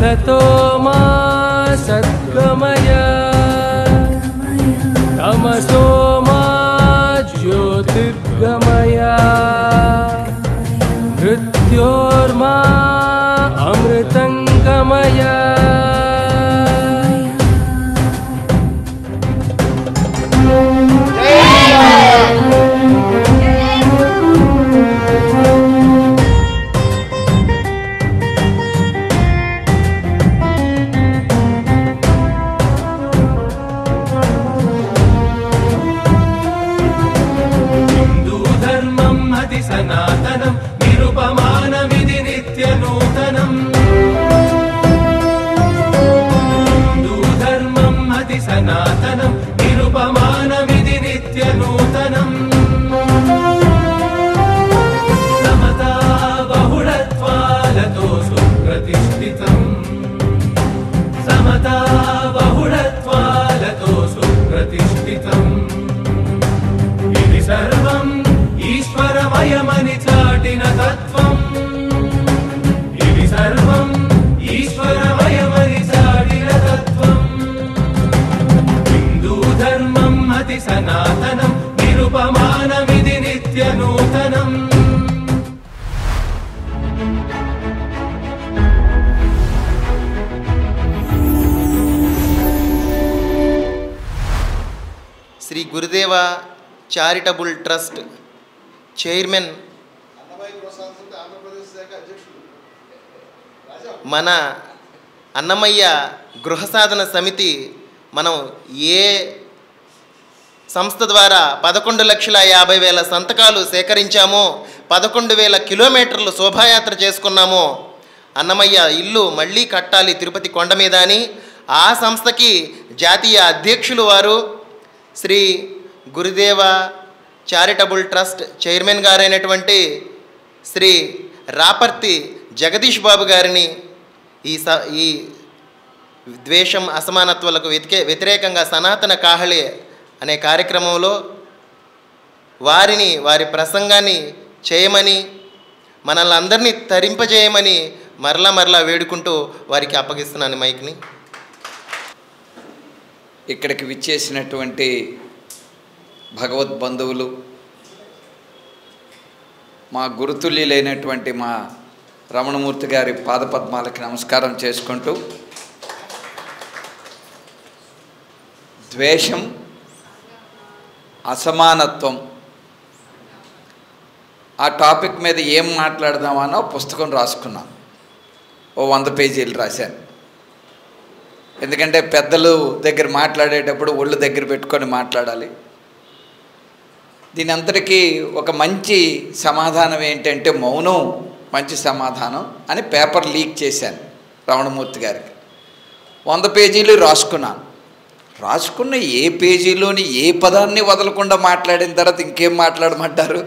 असतो मा सद्गमय तमसो मा ज्योतिर्गमय मृत्योर्मा अमृतंगमय सनातनं निरुपमानमिति नित्यनूतनम् हिन्दूधर्मम् अति सनातनं निरुपमानमिति नित्यनूतनम् समता बहुळत्वालतो सुप्रतिष्ठितम् समता बहुळत्वालतो सुप्रतिष्ठितम् इति सर्वम् ईश्वरमयमनि चाटिन तत्त्वम् इति सर्वम् ईश्वरमयमनि चाटिन तत्त्वम् हिन्दूधर्मम् अति सनातनं निरुपमानमिति नित्यनूतनम् श्री गुरुदेव चारिटबल ट्रस्ट చైర్మన్ మన అన్నమయ్య గృహ సాధన సమితి మనం ఏ సంస్థ ద్వారా 11,50,000 సంతకాలు సేకరించామో 11,000 కిలోమీటర్లు శోభాయాత్ర చేసుకున్నామో అన్నమయ్య ఇల్లు మళ్ళీ కట్టాలి తిరుపతి కొండ మీద అని ఆ సంస్థకి జాతీయ అధ్యక్షులు వారు Shri Gurudeva charitable trust chairman గారైనటువంటి శ్రీ రాపర్తి జగదీష్ బాబు గారిని ఈ ద్వేషం అసమానత్వాలకు వ్యతిరేకంగా సనాతన కాహళి అనే కార్యక్రమంలో వారి ప్రసంగాన్ని చేయమని మనల్ని అందరినీ తరింపజేయమని మరలా వేడుకుంటూ వారికి అప్పగిస్తున్నాను మైక్ని. ఇక్కడికి విచ్చేసినటువంటి భగవద్బంధువులు, మా గురుతుల్యులైనటువంటి మా రమణమూర్తి గారి పాదపద్మాలకి నమస్కారం చేసుకుంటూ, ద్వేషం, అసమానత్వం ఆ టాపిక్ మీద ఏం మాట్లాడదామనో పుస్తకం రాసుకున్నాను. ఓ 100 పేజీలు రాశాను. ఎందుకంటే పెద్దలు దగ్గర మాట్లాడేటప్పుడు ఒళ్ళు దగ్గర పెట్టుకొని మాట్లాడాలి. దీని అంతటికీ ఒక మంచి సమాధానం ఏంటంటే మౌనం మంచి సమాధానం అని పేపర్ లీక్ చేశాను రమణమూర్తి గారికి. 100 పేజీలు రాసుకున్న ఏ పేజీలోని ఏ పదాన్ని వదలకుండా మాట్లాడిన తర్వాత ఇంకేం మాట్లాడమంటారు?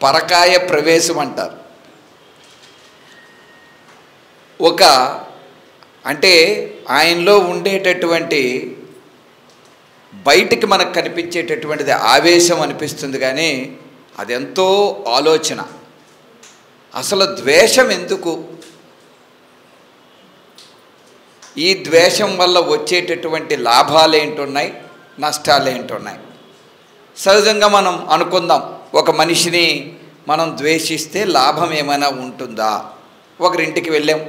పరకాయ ప్రవేశం అంటారు. అంటే ఆయనలో ఉండేటటువంటి బయటికి మనకు కనిపించేటటువంటిది ఆవేశం అనిపిస్తుంది, కానీ అదెంతో ఆలోచన. అసలు ద్వేషం ఎందుకు? ఈ ద్వేషం వల్ల వచ్చేటటువంటి లాభాలు ఏంటున్నాయి, నష్టాలు ఏంటున్నాయి? సహజంగా మనం అనుకుందాం, ఒక మనిషిని మనం ద్వేషిస్తే లాభం ఏమైనా ఉంటుందా? ఒకరింటికి వెళ్ళాం,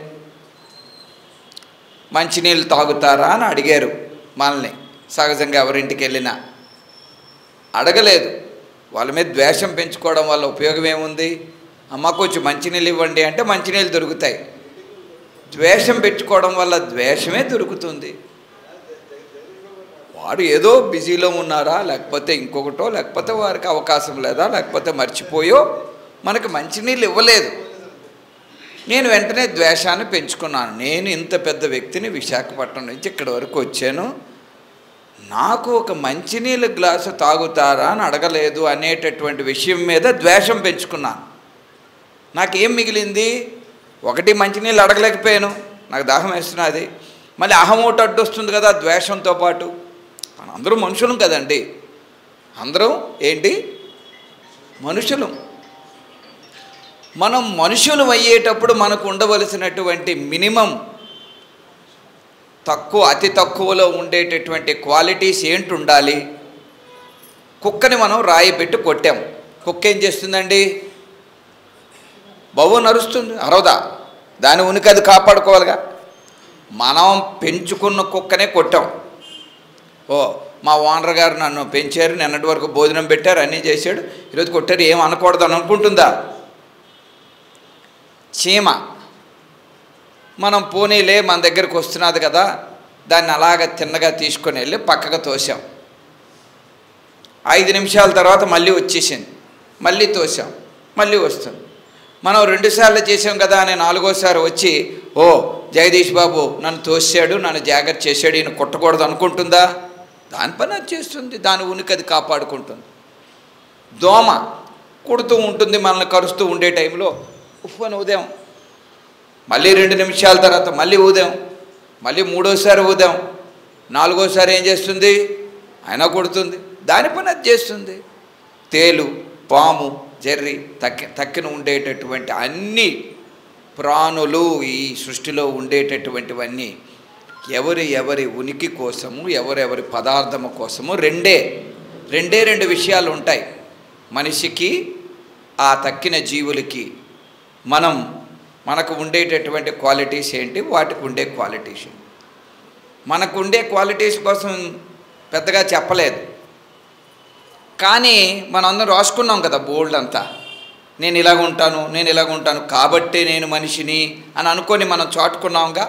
మంచినీళ్ళు తాగుతారా అని అడిగారు మనల్ని. సహజంగా ఎవరింటికి వెళ్ళినా అడగలేదు. వాళ్ళ మీద ద్వేషం పెంచుకోవడం వల్ల ఉపయోగం ఏముంది? అమ్మ కొంచెం మంచినీళ్ళు ఇవ్వండి అంటే మంచినీళ్ళు దొరుకుతాయి. ద్వేషం పెంచుకోవడం వల్ల ద్వేషమే దొరుకుతుంది. వాడు ఏదో బిజీలో ఉన్నారా, లేకపోతే ఇంకొకటో, లేకపోతే వారికి అవకాశం లేదా, లేకపోతే మర్చిపోయో మనకు మంచినీళ్ళు ఇవ్వలేదు. నేను వెంటనే ద్వేషాన్ని పెంచుకున్నాను. నేను ఇంత పెద్ద వ్యక్తిని, విశాఖపట్నం నుంచి ఇక్కడి వరకు వచ్చాను, నాకు ఒక మంచినీళ్ళ గ్లాసు తాగుతారా అని అడగలేదు అనేటటువంటి విషయం మీద ద్వేషం పెంచుకున్నాను. నాకేం మిగిలింది? ఒకటి, మంచినీళ్ళు అడగలేకపోయాను, నాకు దాహం వేస్తున్నది. మళ్ళీ అహమోట అడ్డు వస్తుంది కదా ద్వేషంతో పాటు. అందరూ మనుషులం కదండి, అందరం ఏంటి మనుషులం. మనం మనుషులు అయ్యేటప్పుడు మనకు ఉండవలసినటువంటి మినిమం అతి తక్కువలో ఉండేటటువంటి క్వాలిటీస్ ఏంటి ఉండాలి? కుక్కని మనం రాయి పెట్టి కొట్టాం. కుక్క ఏం చేస్తుందండి? బవ్వు నరుస్తుంది, అరవదా? దాని ఉనికి అది కాపాడుకోవాలిగా. మనం పెంచుకున్న కుక్కనే కొట్టాం. మా ఓనర్ గారు నన్ను పెంచారు, నిన్నటి వరకు భోజనం పెట్టారు, అన్నీ చేశాడు, ఈరోజు కొట్టారు, ఏం అనకూడదు అని అనుకుంటుందా? చీమ మనం పోనీలే మన దగ్గరికి వస్తున్నది కదా, దాన్ని అలాగ తిన్నగా తీసుకొని వెళ్ళి పక్కకు తోసాం. 5 నిమిషాల తర్వాత మళ్ళీ వచ్చేసింది, మళ్ళీ తోసాం, మళ్ళీ వస్తుంది. మనం 2 సార్లు చేసాం కదా అని 4వసారి వచ్చి జగదీష్ బాబు నన్ను తోసాడు, నన్ను జాగ్రత్త చేశాడు, ఈయన కొట్టకూడదు అనుకుంటుందా? దాని పని అది చేస్తుంది, దాని ఉనికి అది కాపాడుకుంటుంది. దోమ కుడుతూ ఉంటుంది, మనల్ని కరుస్తూ ఉండే టైంలో ఉఫ్ఫని ఉదయం, మళ్ళీ 2 నిమిషాల తర్వాత మళ్ళీ ఊదాం, మళ్ళీ 3వసారి ఊదాం, 4వసారి ఏం చేస్తుంది? అయినా కొడుతుంది, దాని పని అది చేస్తుంది. తేలు, పాము, జర్రి, తక్కిన ఉండేటటువంటి అన్ని ప్రాణులు ఈ సృష్టిలో ఉండేటటువంటివన్నీ ఎవరి ఉనికి కోసము, ఎవరెవరి పదార్థము కోసము రెండే 2 విషయాలు ఉంటాయి. మనిషికి, ఆ తక్కిన జీవులకి మనకు ఉండేటటువంటి క్వాలిటీస్ ఏంటి, వాటికి ఉండే క్వాలిటీస్. మనకు ఉండే క్వాలిటీస్ కోసం పెద్దగా చెప్పలేదు, కానీ మనందరం రాసుకున్నాం కదా బోల్డ్ అంతా. నేను ఇలాగ ఉంటాను కాబట్టి నేను మనిషిని అని అనుకొని మనం చాటుకున్నాంగా.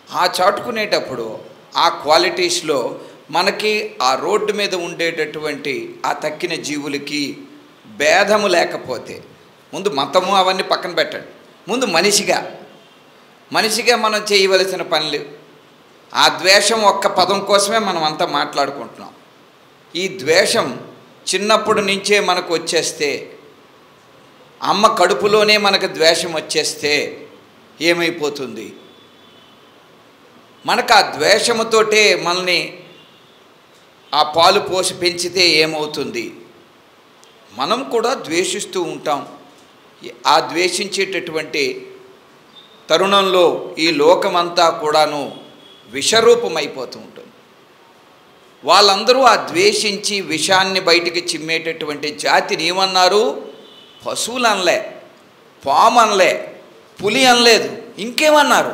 ఆ చాటుకునేటప్పుడు ఆ క్వాలిటీస్లో మనకి ఆ రోడ్డు మీద ఉండేటటువంటి ఆ తక్కిన జీవులకి భేదము లేకపోతే, ముందు మతము అవన్నీ పక్కన పెట్టండి, ముందు మనిషిగా మనం చేయవలసిన పనులు, ఆ ద్వేషం ఒక్క పదం కోసమే మనం అంతా మాట్లాడుకుంటున్నాం. ఈ ద్వేషం చిన్నప్పటి నుంచే మనకు వచ్చేస్తే, అమ్మ కడుపులోనే మనకు ద్వేషం వచ్చేస్తే ఏమైపోతుంది? మనకు ఆ ద్వేషముతోటే మనల్ని ఆ పాలు పోసి పెంచితే ఏమవుతుంది? మనం కూడా ద్వేషిస్తూ ఉంటాం. ఆ ద్వేషించేటటువంటి తరుణంలో ఈ లోకమంతా కూడాను విషరూపమైపోతూ ఉంటుంది. వాళ్ళందరూ ఆ ద్వేషించి విషాన్ని బయటికి చిమ్మేటటువంటి జాతిని ఏమన్నారు? పశువులు అనలే, పాము అనలే, పులి అనలేదు, ఇంకేమన్నారు?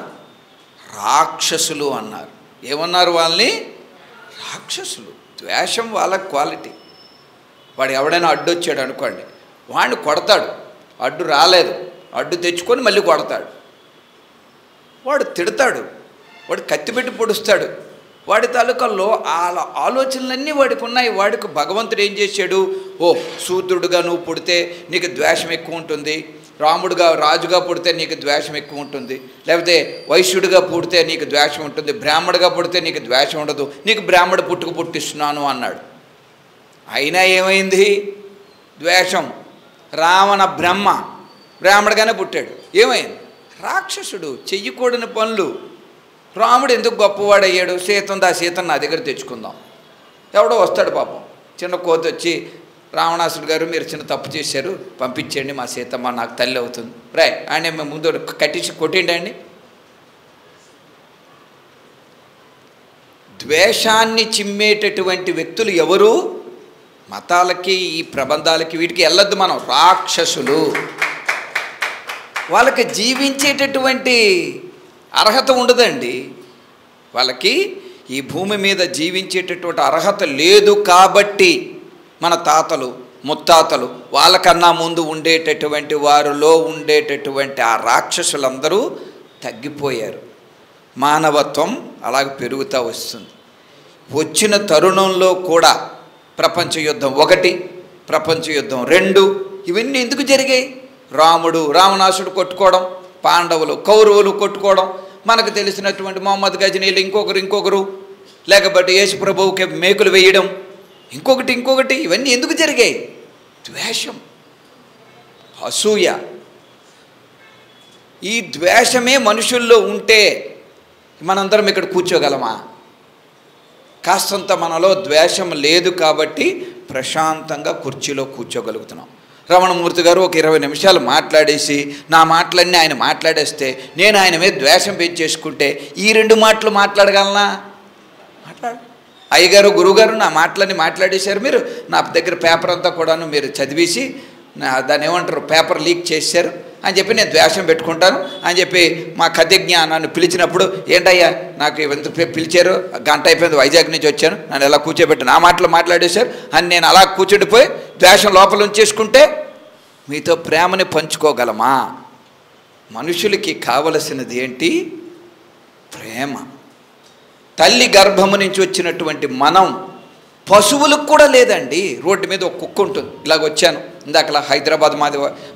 రాక్షసులు అన్నారు. ఏమన్నారు వాళ్ళని? రాక్షసులు. ద్వేషం వాళ్ళ క్వాలిటీ. వాడు ఎవడైనా అడ్డొచ్చాడు అనుకోండి, వాడిని కొడతాడు, అడ్డు రాలేదు, అడ్డు తెచ్చుకొని మళ్ళీ కొడతాడు. వాడు తిడతాడు, వాడు కత్తిపెట్టి పొడుస్తాడు. వాడి తాలూకాల్లో ఆలోచనలన్నీ వాడికి ఉన్నాయి. వాడికి భగవంతుడు ఏం చేశాడు? శూద్రుడుగా నువ్వు పుడితే నీకు ద్వేషం ఎక్కువ ఉంటుంది, రాజుగా పుడితే నీకు ద్వేషం ఎక్కువ ఉంటుంది, లేకపోతే వైశ్యుడిగా పుడితే నీకు ద్వేషం ఉంటుంది, బ్రాహ్మడిగా పుడితే నీకు ద్వేషం ఉండదు, నీకు బ్రాహ్మడు పుట్టిస్తున్నాను అన్నాడు. అయినా ఏమైంది? ద్వేషం. రావణ బ్రాహ్మడిగానే పుట్టాడు, ఏమైంది? రాక్షసుడు, చెయ్యకూడని పనులు. రాముడు ఎందుకు గొప్పవాడయ్యాడు? సీతను నా దగ్గర తెచ్చుకుందాం. ఎవడో వస్తాడు పాపం, చిన్న కోతి వచ్చి, రావణాసుడు గారు మీరు చిన్న తప్పు చేశారు, పంపించండి, మా సీతమ్మ నాకు తల్లి అవుతుంది. ఆయన మేము ముందు కట్టించి కొట్టిండండి. ద్వేషాన్ని చిమ్మేటటువంటి వ్యక్తులు ఎవరు? మతాలకి, ఈ ప్రబంధాలకి, వీటికి వెళ్ళొద్దు మనం. రాక్షసులు. వాళ్ళకి జీవించేటటువంటి అర్హత ఉండదండి. వాళ్ళకి ఈ భూమి మీద జీవించేటటువంటి అర్హత లేదు. కాబట్టి మన తాతలు ముత్తాతలు వాళ్ళకన్నా ముందు ఉండేటటువంటి వారిలో ఉండేటటువంటి ఆ రాక్షసులందరూ తగ్గిపోయారు. మానవత్వం అలాగ పెరుగుతూ వస్తుంది. వచ్చిన తరుణంలో కూడా ప్రపంచ యుద్ధం 1, ప్రపంచ యుద్ధం 2 ఇవన్నీ ఎందుకు జరిగాయి? రాముడు రావణాసుడు కొట్టుకోవడం, పాండవులు కౌరవులు కొట్టుకోవడం, మనకు తెలిసినటువంటి మొహమ్మద్ గజనీలు ఇంకొకరు, లేకపోతే యేసు ప్రభువుకి మేకులు వేయడం, ఇంకొకటి ఇవన్నీ ఎందుకు జరిగాయి? ద్వేషం, అసూయ. ఈ ద్వేషమే మనుషుల్లో ఉంటే మనందరం ఇక్కడ కూర్చోగలమా? కాస్తంత మనలో ద్వేషం లేదు కాబట్టి ప్రశాంతంగా కుర్చీలో కూర్చోగలుగుతున్నాం. రమణమూర్తి గారు ఒక 20 నిమిషాలు మాట్లాడేసి నా మాటలన్నీ ఆయన మాట్లాడేస్తే నేను ఆయన మీద ద్వేషం పెంచేసుకుంటే ఈ 2 మాటలు మాట్లాడగలనా? అయ్యగారు గురువుగారు నా మాటలన్నీ మాట్లాడేశారు, మీరు నా దగ్గర పేపర్ అంతా కూడాను మీరు చదివేసి దాన్ని ఏమంటారు పేపర్ లీక్ చేశారు అని చెప్పి నేను ద్వేషం పెట్టుకుంటాను అని చెప్పి మా కథజ్ఞ నన్ను పిలిచినప్పుడు, ఏంటయ్యా నాకు ఎంత పిలిచారు, గంట అయిపోయింది, వైజాగ్ నుంచి వచ్చాను, నన్ను ఎలా కూర్చోబెట్టి నా మాటలు మాట్లాడేశారు అని నేను అలా కూర్చుండిపోయి ద్వేషం లోపల ఉంచేసుకుంటే మీతో ప్రేమని పంచుకోగలమా? మనుషులకి కావలసినది ఏంటి? ప్రేమ. తల్లి గర్భము నుంచి వచ్చినటువంటి మనం పశువులకు కూడా లేదండి. రోడ్డు మీద ఒక కుక్క ఉంటుంది, ఇలాగ వచ్చాను ఇందాకలా హైదరాబాద్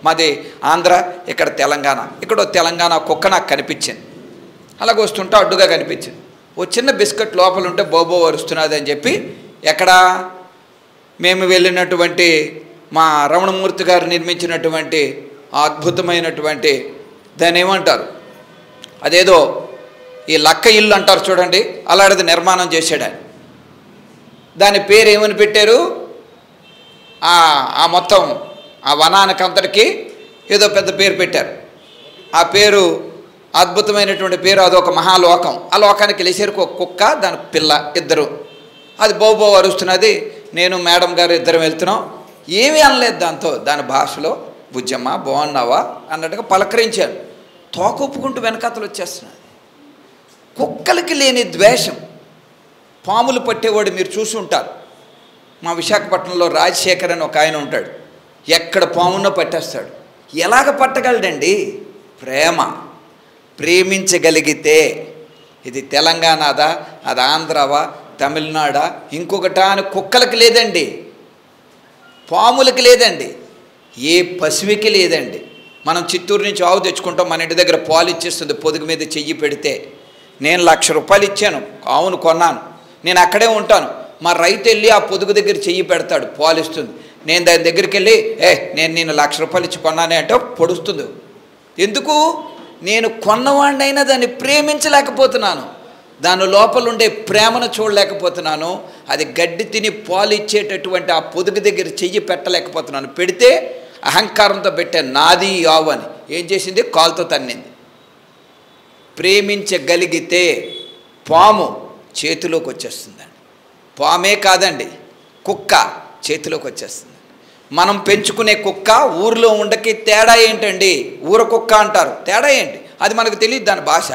మాది ఆంధ్ర, ఇక్కడ తెలంగాణ, ఇక్కడ తెలంగాణ కుక్క నాకు కనిపించింది, అలాగ వస్తుంటే అడ్డుగా కనిపించింది, ఓ చిన్న బిస్కెట్ లోపల ఉంటే బోబో వరుస్తున్నది అని చెప్పి ఎక్కడ మేము వెళ్ళినటువంటి మా రమణమూర్తి గారు నిర్మించినటువంటి అద్భుతమైనటువంటి దాన్ని ఏమంటారు, అదేదో ఈ లక్క ఇల్లు అంటారు చూడండి, అలాంటిది నిర్మాణం చేశాడు ఆయన. దాని పేరు ఏమని పెట్టారు, ఆ మొత్తం ఆ వనానికి అంతటికి ఏదో పెద్ద పేరు పెట్టారు. ఆ పేరు అద్భుతమైనటువంటి పేరు, అదొక మహాలోకం. ఆ లోకానికి వెళ్ళేసరికి ఒక కుక్క దాని పిల్ల ఇద్దరు, అది బోబో అరుస్తున్నది. నేను మేడం గారు ఇద్దరం వెళ్తున్నాం, ఏమీ అనలేదు దాంతో, దాని భాషలో బుజ్జమ్మ బాగున్నావా అన్నట్టుగా పలకరించాను. తోకొప్పుకుంటూ వెనకాతలు వచ్చేస్తున్నది. కుక్కలకి లేని ద్వేషం. పాములు పట్టేవాడు మీరు చూసి ఉంటారు, మా విశాఖపట్నంలో రాజశేఖర్ అని ఒక ఆయన ఉంటాడు, ఎక్కడ పామున్నో పట్టేస్తాడు. ఎలాగ పట్టగలడండి? ప్రేమ. ప్రేమించగలిగితే, ఇది తెలంగాణదా, అది ఆంధ్రావా, తమిళనాడా, ఇంకొకటా అని కుక్కలకి లేదండి, పాములకి లేదండి, ఏ పశువుకి లేదండి. మనం చిత్తూరు నుంచి ఆవు తెచ్చుకుంటాం, మన ఇంటి దగ్గర పాలు ఇచ్చేస్తుంది పొదుగు మీద చెయ్యి పెడితే. నేను 1,00,000 రూపాయలు ఇచ్చాను, ఆవును కొన్నాను, నేను అక్కడే ఉంటాను. మా రైతు వెళ్ళి ఆ పొదుగు దగ్గర చెయ్యి పెడతాడు, పాలు ఇస్తుంది. నేను దాని దగ్గరికి వెళ్ళి నేను 1,00,000 రూపాయలు ఇచ్చి కొన్నానే అంటే పొడుస్తుంది. ఎందుకు? నేను కొన్నవాడినైనా దాన్ని ప్రేమించలేకపోతున్నాను, దాని లోపల ఉండే ప్రేమను చూడలేకపోతున్నాను. అది గడ్డి తిని పాలు ఇచ్చేటటువంటి ఆ పొదుగు దగ్గర చెయ్యి పెట్టలేకపోతున్నాను. పెడితే అహంకారంతో పెట్టే నాది ఆవు అని ఏం చేసింది? కాలుతో తన్నింది. ప్రేమించగలిగితే పాము చేతిలోకి వచ్చేస్తుందండి. పామే కాదండి, కుక్క చేతిలోకి వచ్చేస్తుంది. మనం పెంచుకునే కుక్క ఊరిలో ఉండకి తేడా ఏంటండి? ఊర కుక్క అంటారు, తేడా ఏంటి? అది మనకు తెలియదు దాని భాష.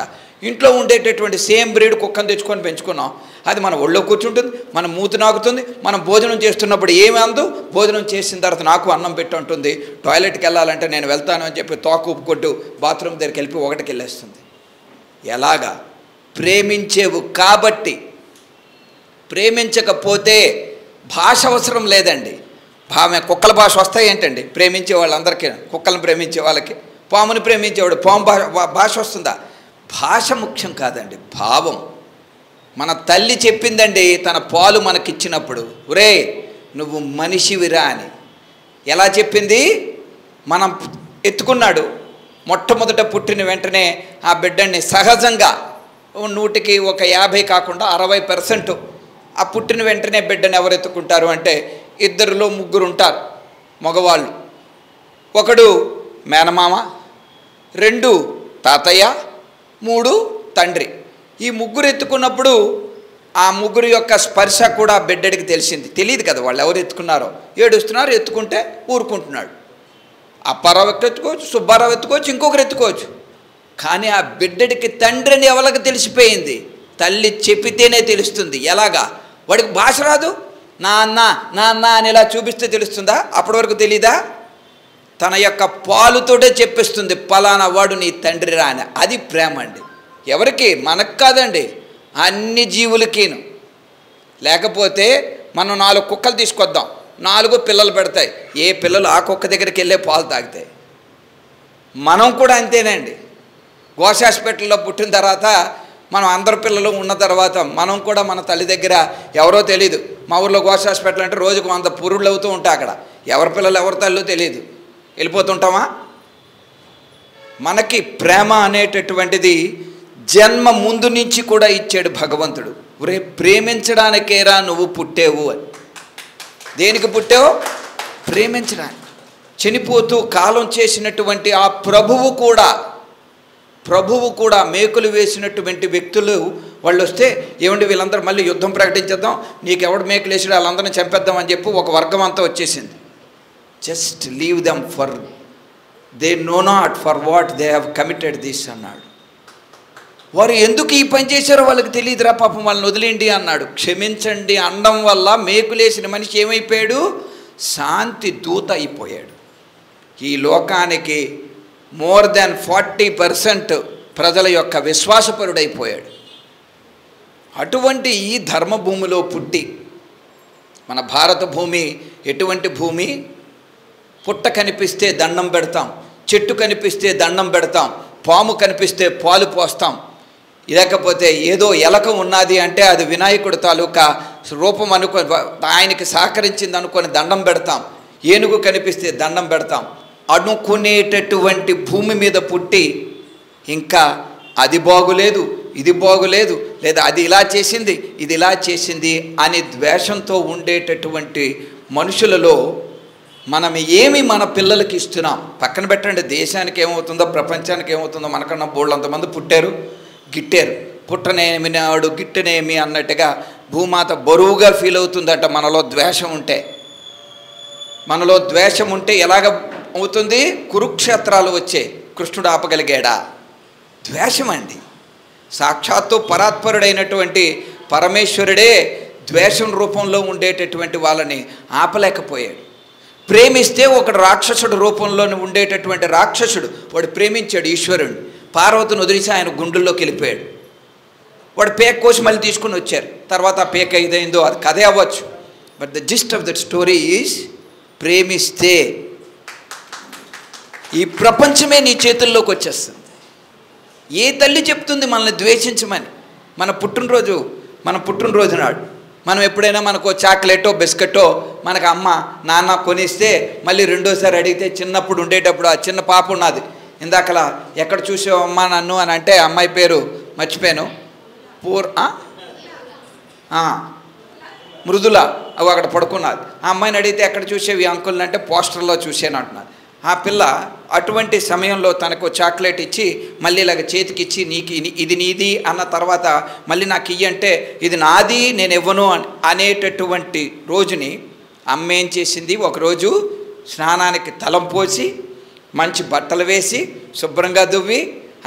ఇంట్లో ఉండేటటువంటి సేమ్ బ్రీడ్ కుక్కను తెచ్చుకొని పెంచుకున్నాం, అది మన ఒళ్ళో కూర్చుంటుంది, మన మూతి నాకుతుంది, మనం భోజనం చేస్తున్నప్పుడు ఏమి అందు, భోజనం చేసిన తర్వాత నాకు అన్నం పెట్టి ఉంటుంది, టాయిలెట్కి వెళ్ళాలంటే నేను వెళ్తాను అని చెప్పి తోక ఉప్పుకొట్టు బాత్రూమ్ దగ్గరికి వెళ్ళి ఒకటికి వెళ్ళేస్తుంది. ఎలాగా? ప్రేమించేవు కాబట్టి. ప్రేమించకపోతే భాష అవసరం లేదండి. కుక్కల భాష వస్తాయి ఏంటండి? ప్రేమించే వాళ్ళందరికీ, కుక్కలను ప్రేమించే వాళ్ళకి, పాముని ప్రేమించేవాడు పాము భాష వస్తుందా? భాష ముఖ్యం కాదండి, భావం. మన తల్లి చెప్పిందండి తన పాలు మనకిచ్చినప్పుడు, ఒరే నువ్వు మనిషివిరా అని. ఎలా చెప్పింది? మనం ఎత్తుకున్నాడు, మొట్టమొదట పుట్టిన వెంటనే ఆ బిడ్డని సహజంగా 100కి 50 కాకుండా 60% ఆ పుట్టిన వెంటనే బిడ్డను ఎవరు ఎత్తుకుంటారు అంటే 2లో 3 ఉంటారు మగవాళ్ళు. ఒకడు మేనమామ, 2 తాతయ్య, 3 తండ్రి. ఈ 3 ఎత్తుకున్నప్పుడు ఆ 3 యొక్క స్పర్శ కూడా బిడ్డడికి తెలిసింది. తెలియదు కదా వాళ్ళు ఎవరు ఎత్తుకున్నారో. ఏడుస్తున్నారు, ఎత్తుకుంటే ఊరుకుంటున్నాడు. అప్పారావు ఎత్తుకోవచ్చు, సుబ్బారావు ఎత్తుకోవచ్చు, ఇంకొకరు ఎత్తుకోవచ్చు. కానీ ఆ బిడ్డడికి తండ్రి అని ఎవరికి తెలిసిపోయింది? తల్లి చెప్పితేనే తెలుస్తుంది. ఎలాగా? వాడికి భాష రాదు, నాన్న నాన్న అని ఇలా చూపిస్తే తెలుస్తుందా? అప్పటి వరకు తెలీదా? తన యొక్క పాలుతోటే చెప్పిస్తుంది, పలానా వాడు నీ తండ్రి రా అని. అది ప్రేమ అండి. ఎవరికి? మనకు కాదండి, అన్ని జీవులకిను. లేకపోతే మనం 4 కుక్కలు తీసుకొద్దాం, 4 పిల్లలు పెడతాయి. ఏ పిల్లలు ఆ కుక్క దగ్గరికి వెళ్ళే పాలు తాగుతాయి. మనం కూడా అంతేనండి. గోష్ హాస్పిటల్లో పుట్టిన తర్వాత మనం అందరు పిల్లలు ఉన్న తర్వాత మనం కూడా మన తల్లి దగ్గర ఎవరో తెలియదు. మా ఊర్లో గోష్ హాస్పిటల్ అంటే రోజుకు 100 పురుళ్ళు అవుతూ ఉంటాయి. అక్కడ ఎవరి పిల్లలు ఎవరి తల్లు తెలియదు, వెళ్ళిపోతుంటామా? మనకి ప్రేమ అనేటటువంటిది జన్మ ముందు నుంచి కూడా ఇచ్చాడు భగవంతుడు. ఒరే ప్రేమించడానికేరా నువ్వు పుట్టేవు అని. దేనికి పుట్టావు? ప్రేమించడానికి. చనిపోతూ కాలం చేసినటువంటి ఆ ప్రభువు కూడా మేకులు వేసినటువంటి వ్యక్తులు వాళ్ళు వస్తే, ఏమండి వీళ్ళందరూ మళ్ళీ యుద్ధం ప్రకటించేద్దాం, నీకెవడు మేకులు వేసాడు వాళ్ళందరినీ చంపేద్దాం అని చెప్పి ఒక వర్గం అంతా వచ్చేసింది. Just leave them for they know not for what they have committed this అన్నాడు. వారు ఎందుకు ఈ పని చేశారో వాళ్ళకి తెలియదురా పాపం, వాళ్ళని వదిలేండి అన్నాడు. క్షమించండి అనడం వల్ల మేకులేసిన మనిషి ఏమైపోయాడు? శాంతి దూత అయిపోయాడు. ఈ లోకానికి మోర్ దాన్ 40% ప్రజల యొక్క విశ్వాసపరుడైపోయాడు. అటువంటి ఈ ధర్మభూమిలో పుట్టి, మన భారత భూమి ఎటువంటి భూమి? పుట్ట కనిపిస్తే దండం పెడతాం, చెట్టు కనిపిస్తే దండం పెడతాం, పాము కనిపిస్తే పాలు పోస్తాం, లేకపోతే ఏదో ఎలక ఉన్నది అంటే అది వినాయకుడి తాలూకా రూపం అనుకొని ఆయనకి సహకరించింది అనుకొని దండం పెడతాం, ఏనుగు కనిపిస్తే దండం పెడతాం అనుకునేటటువంటి భూమి మీద పుట్టి, ఇంకా అది బాగులేదు, ఇది బాగులేదు, లేదా అది ఇలా చేసింది, ఇది ఇలా చేసింది అని ద్వేషంతో ఉండేటటువంటి మనుషులలో మనం ఏమి మన పిల్లలకి ఇస్తున్నాం? పక్కన పెట్టండి, దేశానికి ఏమవుతుందో ప్రపంచానికి ఏమవుతుందో, మనకన్నా బోళ్ళంతమంది పుట్టారు, గిట్టారు. పుట్టనేమి నాడు గిట్టనేమి అన్నట్టుగా భూమాత బరువుగా ఫీల్ అవుతుందట మనలో ద్వేషం ఉంటే. మనలో ద్వేషం ఉంటే ఎలాగ అవుతుంది? కురుక్షేత్రాలు వచ్చే కృష్ణుడు ఆపగలిగాడా? ద్వేషం అండి. సాక్షాత్తు పరాత్పరుడైనటువంటి పరమేశ్వరుడే ద్వేషం రూపంలో ఉండేటటువంటి వాళ్ళని ఆపలేకపోయాడు. ప్రేమిస్తే ఒకడు రాక్షసుడు రూపంలో ఉండేటటువంటి రాక్షసుడు వాడు ప్రేమించాడు ఈశ్వరుడిని. పార్వతిని వదిలేసి ఆయన గుండెల్లోకి వెళ్ళిపోయాడు. వాడు పేక కోసి మళ్ళీ తీసుకుని వచ్చారు. తర్వాత ఆ పేక ఇదైందో అది కథే అవ్వచ్చు. But the gist of that story is, ప్రేమిస్తే ఈ ప్రపంచమే నీ చేతుల్లోకి వచ్చేస్తుంది. ఏ తల్లి చెప్తుంది మనల్ని ద్వేషించమని? మన పుట్టినరోజు నాడు మనం ఎప్పుడైనా మనకు చాక్లెటో బిస్కెటో మనకు అమ్మ నాన్న కొనిస్తే మళ్ళీ రెండోసారి అడిగితే, చిన్నప్పుడు ఉండేటప్పుడు ఆ చిన్న పాప ఉన్నది, ఇందాకలా ఎక్కడ చూసావమ్మా నన్ను అని అంటే, అమ్మాయి పేరు మర్చిపోయాను, మృదుల, అవి అక్కడ పడుకున్నది. ఆ అమ్మాయిని అడిగితే ఎక్కడ చూసేవి అంకుల్ని అంటే, పోస్టర్లో చూసాను అంటున్నది. ఆ పిల్ల అటువంటి సమయంలో తనకు చాక్లెట్ ఇచ్చి మళ్ళీ ఇలాగ చేతికిచ్చి, నీకు ఇది నీది అన్న తర్వాత మళ్ళీ నాకు ఇయ్యి అంటే, ఇది నాది నేను ఇవ్వను అనేటటువంటి రోజుని అమ్మ ఏం చేసింది? ఒకరోజు స్నానానికి తలం పోసి మంచి బట్టలు వేసి శుభ్రంగా దువ్వి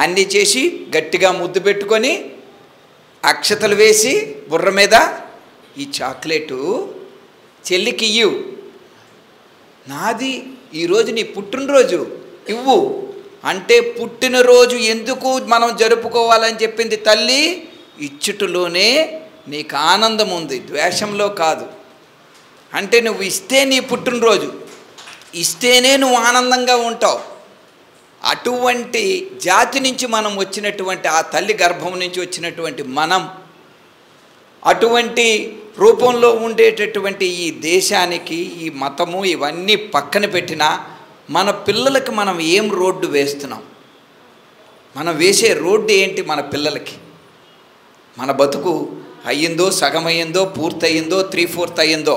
అన్నీ చేసి గట్టిగా ముద్దు పెట్టుకొని అక్షతలు వేసి బుర్ర మీద, ఈ చాక్లెటు చెల్లికి ఇయ్యు, నాది, ఈరోజు నీ పుట్టినరోజు ఇవ్వు అంటే, పుట్టినరోజు ఎందుకు మనం జరుపుకోవాలని చెప్పింది తల్లి? ఇచ్చుటలోనే నీకు ఆనందం ఉంది, ద్వేషంలో కాదు. అంటే నువ్వు ఇస్తే నీ పుట్టినరోజు, ఇస్తేనే నువ్వు ఆనందంగా ఉంటావు. అటువంటి జాతి నుంచి మనం వచ్చినటువంటి, ఆ తల్లి గర్భం నుంచి వచ్చినటువంటి మనం, అటువంటి రూపంలో ఉండేటటువంటి ఈ దేశానికి ఈ మతము ఇవన్నీ పక్కన పెట్టినా, మన పిల్లలకి మనం ఏం రోడ్డు వేస్తున్నాం? మనం వేసే రోడ్డు ఏంటి మన పిల్లలకి? మన బతుకు అయ్యిందో, సగం అయ్యిందో, పూర్తయిందో, 3/4 అయ్యిందో,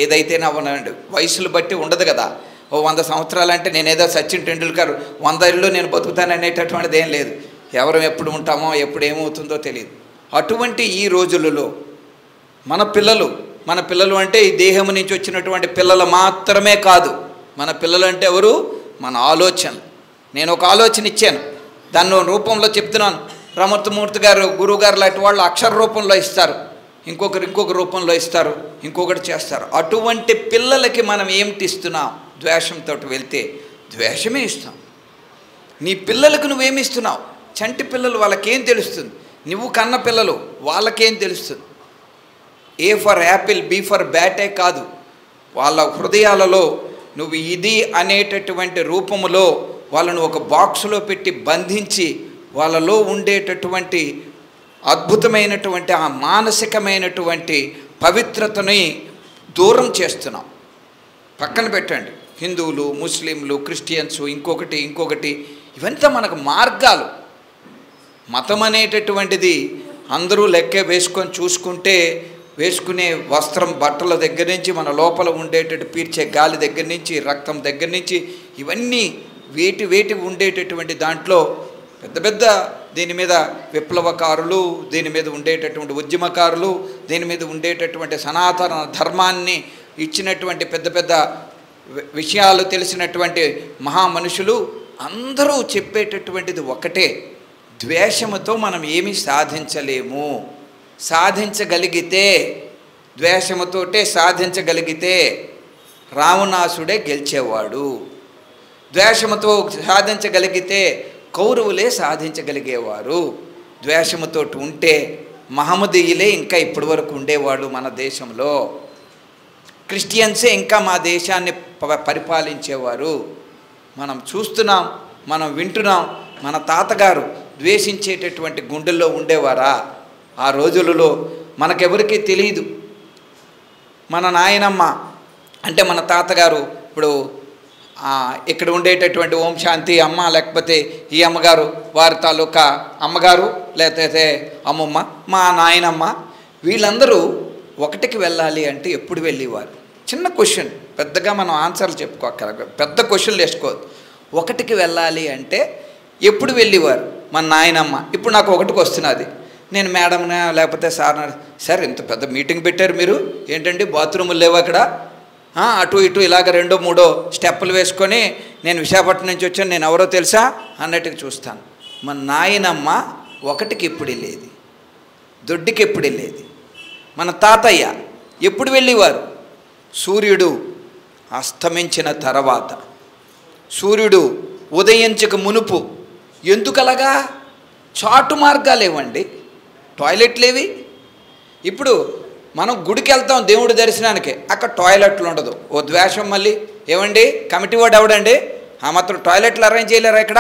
ఏదైతే నవ్వనండి, వయసులు బట్టి ఉండదు కదా. ఓ 100 సంవత్సరాలు అంటే నేనేదో సచిన్ టెండూల్కర్ 100 ఏళ్ళు నేను బతుకుతాననేటటువంటిది ఏం లేదు. ఎవరు ఎప్పుడు ఉంటామో, ఎప్పుడు ఏమవుతుందో తెలియదు. అటువంటి ఈ రోజులలో మన పిల్లలు అంటే ఈ దేహం నుంచి వచ్చినటువంటి పిల్లలు మాత్రమే కాదు. మన పిల్లలు అంటే ఎవరు? మన ఆలోచన. నేను ఒక ఆలోచన ఇచ్చాను, దాన్ని రూపంలో చెప్తున్నాను. రమతమూర్తి గారు, గురువు గారు లాంటి వాళ్ళు అక్షర రూపంలో ఇస్తారు, ఇంకొక రూపంలో ఇస్తారు, ఇంకొకటి చేస్తారు. అటువంటి పిల్లలకి మనం ఏమిటి ఇస్తున్నాం? ద్వేషంతో వెళ్తే ద్వేషమే ఇస్తాం. నీ పిల్లలకు నువ్వేమి ఇస్తున్నావు? చంటి పిల్లలు, వాళ్ళకేం తెలుస్తుంది? నువ్వు కన్న పిల్లలు, వాళ్ళకేం తెలుస్తుంది? A for apple, B for బ్యాటే కాదు. వాళ్ళ హృదయాలలో నువ్వు ఇది అనేటటువంటి రూపములో వాళ్ళను ఒక బాక్సులో పెట్టి బంధించి, వాళ్ళలో ఉండేటటువంటి అద్భుతమైనటువంటి ఆ మానసికమైనటువంటి పవిత్రతని దూరం చేస్తున్నాం. పక్కన పెట్టండి, హిందువులు, ముస్లింలు, క్రిస్టియన్స్, ఇంకొకటి ఇవంతా మనకు మార్గాలు. మతం అనేటటువంటిది అందరూ లెక్క వేసుకొని చూసుకుంటే వేసుకునే వస్త్రం, బట్టల దగ్గర నుంచి, మన లోపల ఉండేటట్టు పీల్చే గాలి దగ్గర నుంచి, రక్తం దగ్గర నుంచి, ఇవన్నీ వేటి ఉండేటటువంటి దాంట్లో పెద్ద పెద్ద దీని మీద విప్లవకారులు, దీని మీద ఉండేటటువంటి ఉద్యమకారులు, దీని మీద ఉండేటటువంటి సనాతన ధర్మాన్ని ఇచ్చినటువంటి పెద్ద పెద్ద విషయాలు తెలిసినటువంటి మహామనుషులు అందరూ చెప్పేటటువంటిది ఒకటే: ద్వేషముతో మనం ఏమీ సాధించలేము. సాధించగలిగితే, ద్వేషముతోటే సాధించగలిగితే రావణాసుడే గెలిచేవాడు. ద్వేషముతో సాధించగలిగితే కౌరవులే సాధించగలిగేవారు. ద్వేషముతో ఉంటే మహమ్మదీయులే ఇంకా ఇప్పటి వరకు ఉండేవాళ్ళు మన దేశంలో. క్రిస్టియన్సే ఇంకా మా దేశాన్ని పరిపాలించేవారు. మనం చూస్తున్నాం, మనం వింటున్నాం. మన తాతగారు ద్వేషించేటటువంటి గుండెల్లో ఉండేవారా? ఆ రోజులలో మనకెవరికీ తెలియదు. మన నాయనమ్మ అంటే మన తాతగారు, ఇప్పుడు ఇక్కడ ఉండేటటువంటి ఓం శాంతి అమ్మ, లేకపోతే ఈ అమ్మగారు, వారి తాలూకా అమ్మగారు, లేకపోతే అమ్మమ్మ, మా నాయనమ్మ, వీళ్ళందరూ ఒకటికి వెళ్ళాలి అంటే ఎప్పుడు వెళ్ళేవారు? చిన్న క్వశ్చన్, పెద్దగా మనం ఆన్సర్లు చెప్పుకోక్కర, పెద్ద క్వశ్చన్లు వేసుకోవద్దు. ఒకటికి వెళ్ళాలి అంటే ఎప్పుడు వెళ్ళేవారు? మన నాయనమ్మ. ఇప్పుడు నాకు ఒకటికి వస్తున్నది, నేను మేడంనా లేకపోతే సార్ ఇంత పెద్ద మీటింగ్ పెట్టారు మీరు, ఏంటండి బాత్రూములు లేవు అక్కడ, అటు ఇటు ఇలాగ 2-3 స్టెప్పులు వేసుకొని నేను విశాఖపట్నం నుంచి వచ్చాను, నేను ఎవరో తెలుసా అన్నట్టుగా చూస్తాను. మన నాయనమ్మ ఒకటికి ఎప్పుడు వెళ్ళేది, దొడ్డికి ఎప్పుడు వెళ్ళేది. మన తాతయ్య ఎప్పుడు వెళ్ళేవారు? సూర్యుడు అస్తమించిన తర్వాత, సూర్యుడు ఉదయించక మునుపు. ఎందుకలాగా? చాటు మార్గాలు ఏవండి, టాయిలెట్లేవి. ఇప్పుడు మనం గుడికి వెళ్తాం దేవుడి దర్శనానికి, అక్కడ టాయిలెట్లు ఉండదు. ఓ ద్వేషం మళ్ళీ. ఏమండి కమిటీ వాడు ఎవడండి, ఆ మాత్రం టాయిలెట్లు అరేంజ్ చేయలేరా ఇక్కడ?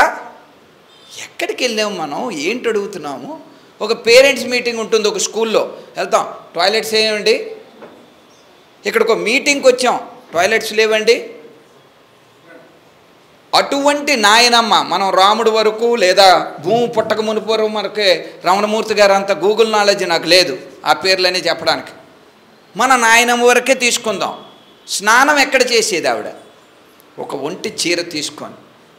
ఎక్కడికి వెళ్ళాము మనం, ఏంటి అడుగుతున్నాము? ఒక పేరెంట్స్ మీటింగ్ ఉంటుంది ఒక స్కూల్లో, వెళ్తాం, టాయిలెట్స్ ఏమండి? ఇక్కడికి ఒక మీటింగ్కి వచ్చాం, టాయిలెట్స్ లేవండి. అటువంటి నాయనమ్మ, మనం రాముడి వరకు లేదా భూమి పుట్టక మునుపు వరకు మనకి రమణమూర్తి గారు అంత గూగుల్ నాలెడ్జ్ నాకు లేదు ఆ పేర్లన్నీ చెప్పడానికి. మన నాయనమ్మ వరకే తీసుకుందాం. స్నానం ఎక్కడ చేసేది ఆవిడ? ఒక ఒంటి చీర తీసుకొని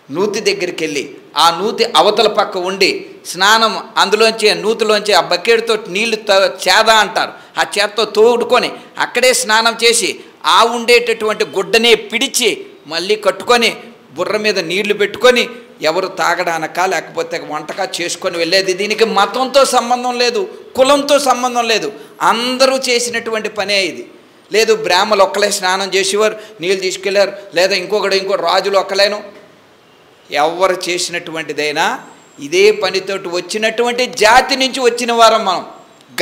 నూతి దగ్గరికి వెళ్ళి ఆ నూతి అవతల పక్క ఉండి స్నానం అందులోంచి నూతిలోంచి ఆ బకెట్తో నీళ్లు చేద అంటారు, ఆ చేత్తో తోడుకొని అక్కడే స్నానం చేసి ఆ ఉండేటటువంటి గుడ్డనే పిడిచి మళ్ళీ కట్టుకొని బుర్ర మీద నీళ్లు పెట్టుకొని ఎవరు తాగడానక లేకపోతే వంటకా చేసుకొని వెళ్ళేది. దీనికి మతంతో సంబంధం లేదు, కులంతో సంబంధం లేదు, అందరూ చేసినటువంటి పనే ఇది. లేదు బ్రాహ్మలు ఒక్కలే స్నానం చేసేవారు, నీళ్ళు తీసుకెళ్లారు, లేదా ఇంకో రాజులు ఒక్కలేను, ఎవరు చేసినటువంటిదైనా ఇదే పనితోటి వచ్చినటువంటి జాతి నుంచి వచ్చిన వారం మనం.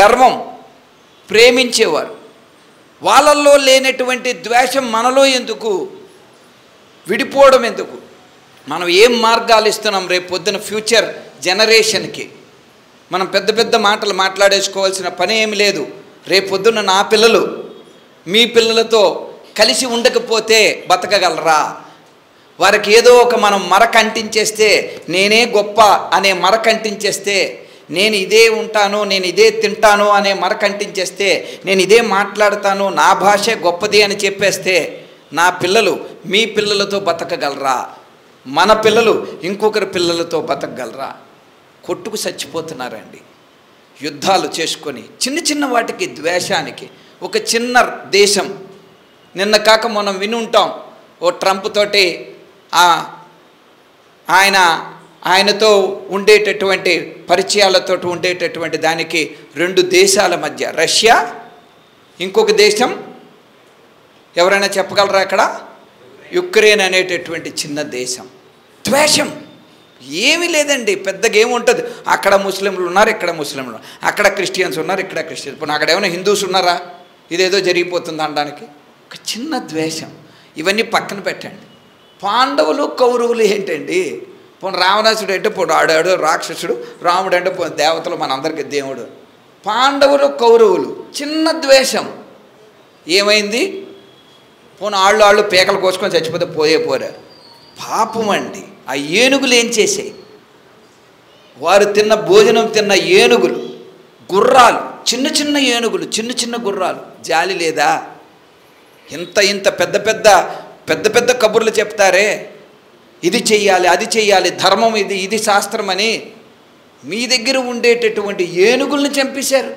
గర్వం, ప్రేమించేవారు. వాళ్ళల్లో లేనటువంటి ద్వేషం మనలో ఎందుకు? విడిపోవడం ఎందుకు? మనం ఏం మార్గాలు ఇస్తున్నాం రేపు పొద్దున ఫ్యూచర్ జనరేషన్కి? మనం పెద్ద పెద్ద మాటలు మాట్లాడేసుకోవాల్సిన పని ఏమి లేదు. రేపు పొద్దున నా పిల్లలు మీ పిల్లలతో కలిసి ఉండకపోతే బతకగలరా? వారికి ఏదో ఒక మనం మరకంటించేస్తే, నేనే గొప్ప అనే మరకంటించేస్తే, నేను ఇదే ఉంటాను, నేను ఇదే తింటాను అనే మరకంటించేస్తే, నేను ఇదే మాట్లాడతాను, నా భాషే గొప్పది అని చెప్పేస్తే నా పిల్లలు మీ పిల్లలతో బతకగలరా? మన పిల్లలు ఇంకొకరి పిల్లలతో బతకగలరా? కొట్టుకు చచ్చిపోతున్నారండి యుద్ధాలు చేసుకొని, చిన్న చిన్న వాటికి ద్వేషానికి. ఒక చిన్న దేశం, నిన్న కాక మనం విని ఉంటాం, ఓ ట్రంప్ తోటి ఆయనతో ఉండేటటువంటి పరిచయాలతో ఉండేటటువంటి దానికి 2 దేశాల మధ్య, రష్యా ఇంకొక దేశం ఎవరైనా చెప్పగలరా అక్కడ? యుక్రెయిన్ అనేటటువంటి చిన్న దేశం. ద్వేషం ఏమీ లేదండి, పెద్దగా ఏముంటుంది. అక్కడ ముస్లింలు ఉన్నారు, ఇక్కడ ముస్లింలు ఉన్నారు, అక్కడ క్రిస్టియన్స్ ఉన్నారు, ఇక్కడ క్రిస్టియన్స్. ఇప్పుడు అక్కడ ఏమైనా హిందూస్ ఉన్నారా ఇదేదో జరిగిపోతుంది అనడానికి? ఒక చిన్న ద్వేషం. ఇవన్నీ పక్కన పెట్టండి. పాండవులు కౌరవులు ఏంటండి? పోనీ రావణాసుడు అంటే పోడు ఆడాడు రాక్షసుడు, రాముడు అంటే పోనీ దేవతలు, మనందరికీ దేవుడు. పాండవులు కౌరవులు చిన్న ద్వేషం ఏమైంది? పోనీ వాళ్ళు పేకలు కోసుకొని చచ్చిపోతే పోరా. పాపం అండి. ఆ ఏనుగులు ఏం చేసాయి? వారు తిన్న భోజనం తిన్న ఏనుగులు, గుర్రాలు చిన్న చిన్న ఏనుగులు, చిన్న చిన్న గుర్రాలు, జాలి లేదా? ఇంత పెద్ద పెద్ద కబుర్లు చెప్తారే, ఇది చెయ్యాలి, అది చెయ్యాలి, ధర్మం ఇది శాస్త్రం అని. మీ దగ్గర ఉండేటటువంటి ఏనుగుల్ని చంపేశారు,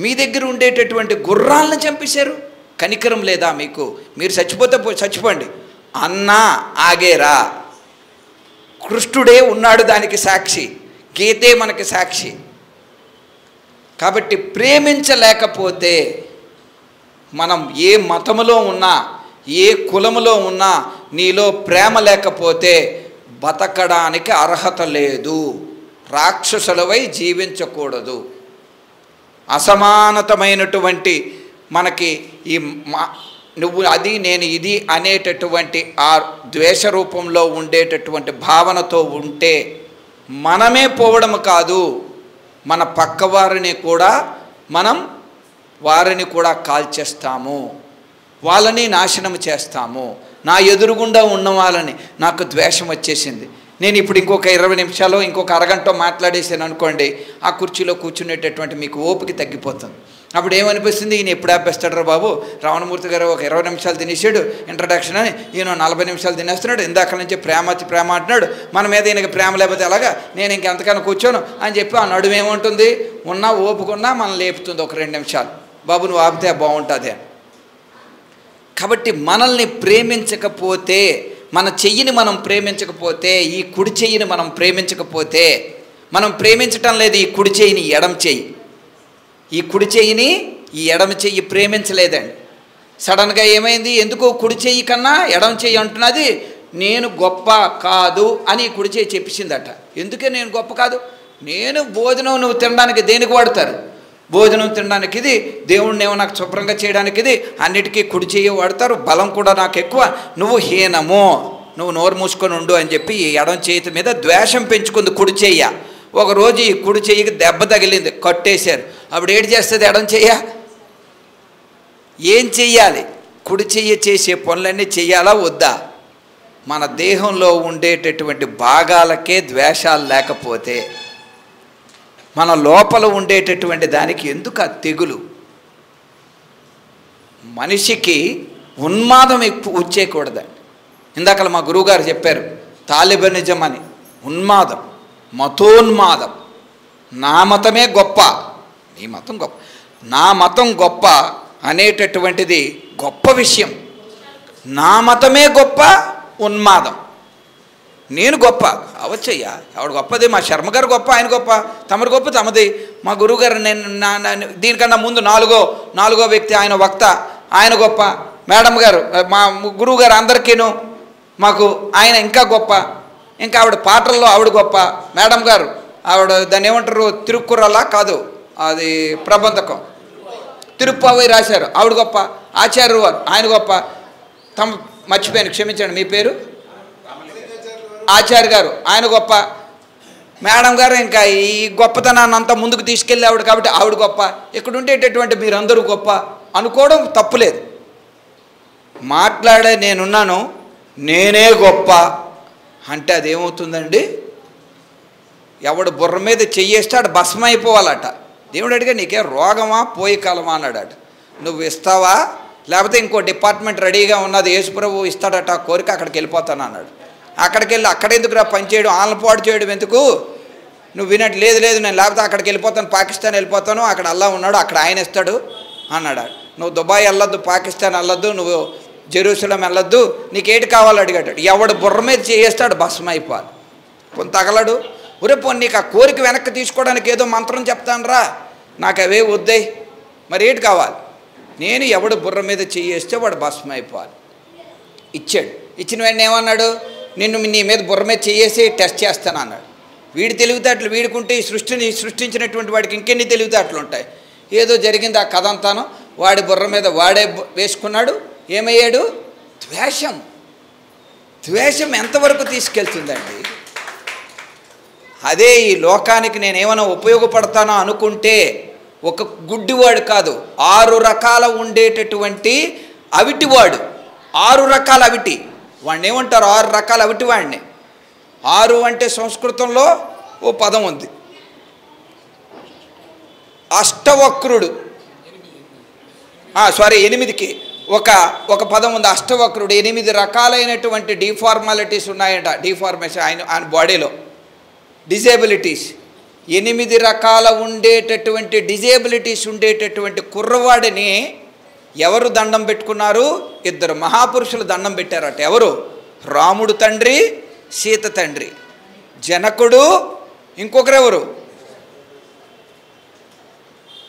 మీ దగ్గర ఉండేటటువంటి గుర్రాలను చంపేశారు. కనికరం లేదా మీకు? మీరు చచ్చిపోతే చచ్చిపోండి, అన్నా ఆగేరా? కృష్ణుడే ఉన్నాడు దానికి సాక్షి, గీతే మనకి సాక్షి. కాబట్టి ప్రేమించలేకపోతే, మనం ఏ మతములో ఉన్నా, ఏ కులములో ఉన్నా, నీలో ప్రేమ లేకపోతే బతకడానికి అర్హత లేదు. రాక్షసులవై జీవించకూడదు. అసమానతమైనటువంటి మనకి ఈ నువ్వు అది నేను ఇది అనేటటువంటి ఆ ద్వేష రూపంలో ఉండేటటువంటి భావనతో ఉంటే మనమే పోవడం కాదు, మన పక్కవారిని కూడా వారిని కూడా కాల్చేస్తాము, వాళ్ళని నాశనం చేస్తాము. నా ఎదురుగుండా ఉన్న వాళ్ళని నాకు ద్వేషం వచ్చేసింది, నేను ఇప్పుడు ఇంకొక 20 నిమిషాలు ఇంకొక అరగంట మాట్లాడేసాను అనుకోండి, ఆ కుర్చీలో కూర్చునేటటువంటి మీకు ఓపిక తగ్గిపోతుంది. అప్పుడు ఏమనిపిస్తుంది, ఈయన ఎప్పుడు ఆపేస్తాడు రా బాబు, రావణమూర్తి గారు ఒక 20 నిమిషాలు తినేసాడు ఇంట్రడక్షన్ అని, ఈయన 40 నిమిషాలు తినేస్తున్నాడు, ఇందాక నుంచి ప్రేమ అంటున్నాడు, మన మీద ఈయనకి ప్రేమ లేకపోతే ఎలాగా, నేను ఇంకెంతకన్నా కూర్చోను అని చెప్పి ఆ నడుము ఏముంటుంది, ఉన్నా ఓపుకున్నా మనం లేపుతుంది ఒక 2 నిమిషాలు, బాబు నువ్వు ఆపితే బాగుంటుంది అని. కాబట్టి మనల్ని ప్రేమించకపోతే, మన చెయ్యిని మనం ప్రేమించకపోతే, ఈ కుడి చెయ్యిని మనం ప్రేమించకపోతే, మనం ప్రేమించటం లేదు ఈ కుడి చెయ్యిని, ఎడమ చెయ్యి, ఈ కుడి చెయ్యిని ఈ ఎడమ చెయ్యి ప్రేమించలేదండి. సడన్గా ఏమైంది, ఎందుకో కుడి చెయ్యి కన్నా ఎడమ చెయ్యి అంటున్నది నేను గొప్ప కాదు అని కుడి చెయ్యి చెప్పేసిందట. ఎందుకే నేను గొప్ప కాదు, నేను భోజనం నువ్వు తినడానికి దేనికి వాడతారు, భోజనం తినడానికి ఇది, దేవుణ్ణి ఏమో నాకు శుభ్రంగా చేయడానికి ఇది, అన్నిటికీ కుడి చెయ్యి వాడతారు, బలం కూడా నాకు ఎక్కువ, నువ్వు హీనము, నువ్వు నోరు మూసుకొని ఉండు అని చెప్పి ఈ ఎడం చేతి మీద ద్వేషం పెంచుకుంది కుడి చెయ్య. ఒకరోజు ఈ కుడి చెయ్యికి దెబ్బ తగిలింది, కట్టేశారు. అప్పుడు ఏడు చేస్తుంది ఎడం చెయ్య? ఏం చెయ్యాలి? కుడి చెయ్యి చేసే పనులన్నీ చెయ్యాలా వద్దా? మన దేహంలో ఉండేటటువంటి భాగాలకే ద్వేషాలు లేకపోతే మన లోపల ఉండేటటువంటి దానికి ఎందుకు ఆ తెగులు? మనిషికి ఉన్మాదం ఎక్కువ వచ్చేయకూడదండి. ఇందాక మా గురువుగారు చెప్పారు తాలిబనిజం అని, ఉన్మాదం, మతోన్మాదం. నా మతమే గొప్ప, నీ మతం గొప్ప, నా మతం గొప్ప అనేటటువంటిది గొప్ప విషయం. నా మతమే గొప్ప ఉన్మాదం. నేను గొప్ప అవచ్చయ్యా, ఎవడు గొప్పది? మా శర్మగారు గొప్ప, ఆయన గొప్ప, తమరు గొప్ప తమది. మా గురువుగారు నేను దీనికన్నా ముందు నాలుగో వ్యక్తి ఆయన వక్త, ఆయన గొప్ప. మేడం గారు మా గురువుగారు అందరికీను మాకు ఆయన ఇంకా గొప్ప. ఇంకా ఆవిడ పాటల్లో ఆవిడ గొప్ప. మేడం గారు ఆవిడ దాన్ని ఏమంటారు, తిరుక్కురలా కాదు, అది ప్రబంధకం, తిరుప్పావై రాశారు, ఆవిడ గొప్ప. ఆచార్య వారు ఆయన గొప్ప. మర్చిపోయాను, క్షమించండి, మీ పేరు? ఆచార్య గారు ఆయన గొప్ప. మేడం గారు ఇంకా ఈ గొప్పతనాన్ని అంతా ముందుకు తీసుకెళ్ళి ఆవిడ, కాబట్టి ఆవిడ గొప్ప. ఇక్కడ ఉండేటటువంటి మీరందరూ గొప్ప అనుకోవడం తప్పులేదు. మాట్లాడే నేనున్నాను, నేనే గొప్ప అంటే అదేమవుతుందండి? ఎవడు బుర్ర మీద చెయ్యేస్తే ఆడు భస్మం అయిపోవాలట. దేవుడు అడిగా నీకే రోగమా పోయి కాలమా అన్నాడట. నువ్వు ఇస్తావా, లేకపోతే ఇంకో డిపార్ట్మెంట్ రెడీగా ఉన్నది, యేసుప్రభు ఇస్తాడట, కోరిక అక్కడికి వెళ్ళిపోతాను అన్నాడు. అక్కడికి వెళ్ళి అక్కడ ఎందుకు రా పని చేయడం, ఆలపాటు చేయడం ఎందుకు? నువ్వు వినట్టు లేదు నేను లేకపోతే అక్కడికి వెళ్ళిపోతాను, పాకిస్తాన్ వెళ్ళిపోతాను, అక్కడ అల్లా ఉన్నాడు, అక్కడ ఆయన ఇస్తాడు అన్నాడు. నువ్వు దుబాయ్ వెళ్ళొద్దు, పాకిస్తాన్ వెళ్ళొద్దు, నువ్వు జెరూసలం వెళ్ళొద్దు, నీకేటి కావాలో అడిగాడు. ఎవడు బుర్ర మీద చేస్తాడు భస్మం అయిపోవాలి. కొంత తగలడు, ఒరే పోనీ నీకు ఆ కోరిక వెనక్కి తీసుకోవడానికి ఏదో మంత్రం చెప్తాను రా, నాకు అవే వద్దాయి, మరి ఏటి కావాలి? నేను ఎవడు బుర్ర మీద చేస్తే వాడు భస్మం అయిపోవాలి. ఇచ్చాడు. ఇచ్చిన వెంటనే ఏమన్నాడు, నీ మీద బుర్ర మీద చేసి టెస్ట్ చేస్తాను అన్నాడు. వీడి తెలివితేటలు వీడుకుంటే ఈ సృష్టిని సృష్టించినటువంటి వాడికి ఇంకెన్ని తెలివితేటలు ఉంటాయి. ఏదో జరిగింది ఆ కథ అంతాను, వాడి బుర్ర మీద వాడే వేసుకున్నాడు. ఏమయ్యాడు? ద్వేషం ఎంతవరకు తీసుకెళ్తుందండి? అదే ఈ లోకానికి నేనేమైనా ఉపయోగపడతానో అనుకుంటే ఒక గుడ్డివాడు కాదు, 6 రకాల ఉండేటటువంటి అవిటివాడు, 6 రకాల అవిటి వాడిని ఏమంటారు? 6 రకాల అవిటి వాడిని. 6 అంటే సంస్కృతంలో ఓ పదం ఉంది, అష్టవక్రుడు, 8కి ఒక పదం ఉంది, అష్టవక్రుడు. 8 రకాలైనటువంటి డిఫార్మాలిటీస్ ఉన్నాయంట, డిఫార్మేషన్ ఆయన బాడీలో, డిజేబిలిటీస్. 8 రకాల ఉండేటటువంటి డిజేబిలిటీస్ ఉండేటటువంటి కుర్రవాడిని ఎవరు దండం పెట్టుకున్నారు? 2 మహాపురుషులు దండం పెట్టారట. ఎవరు? రాముడు తండ్రి, సీత తండ్రి. జనకుడు, ఇంకొకరెవరు?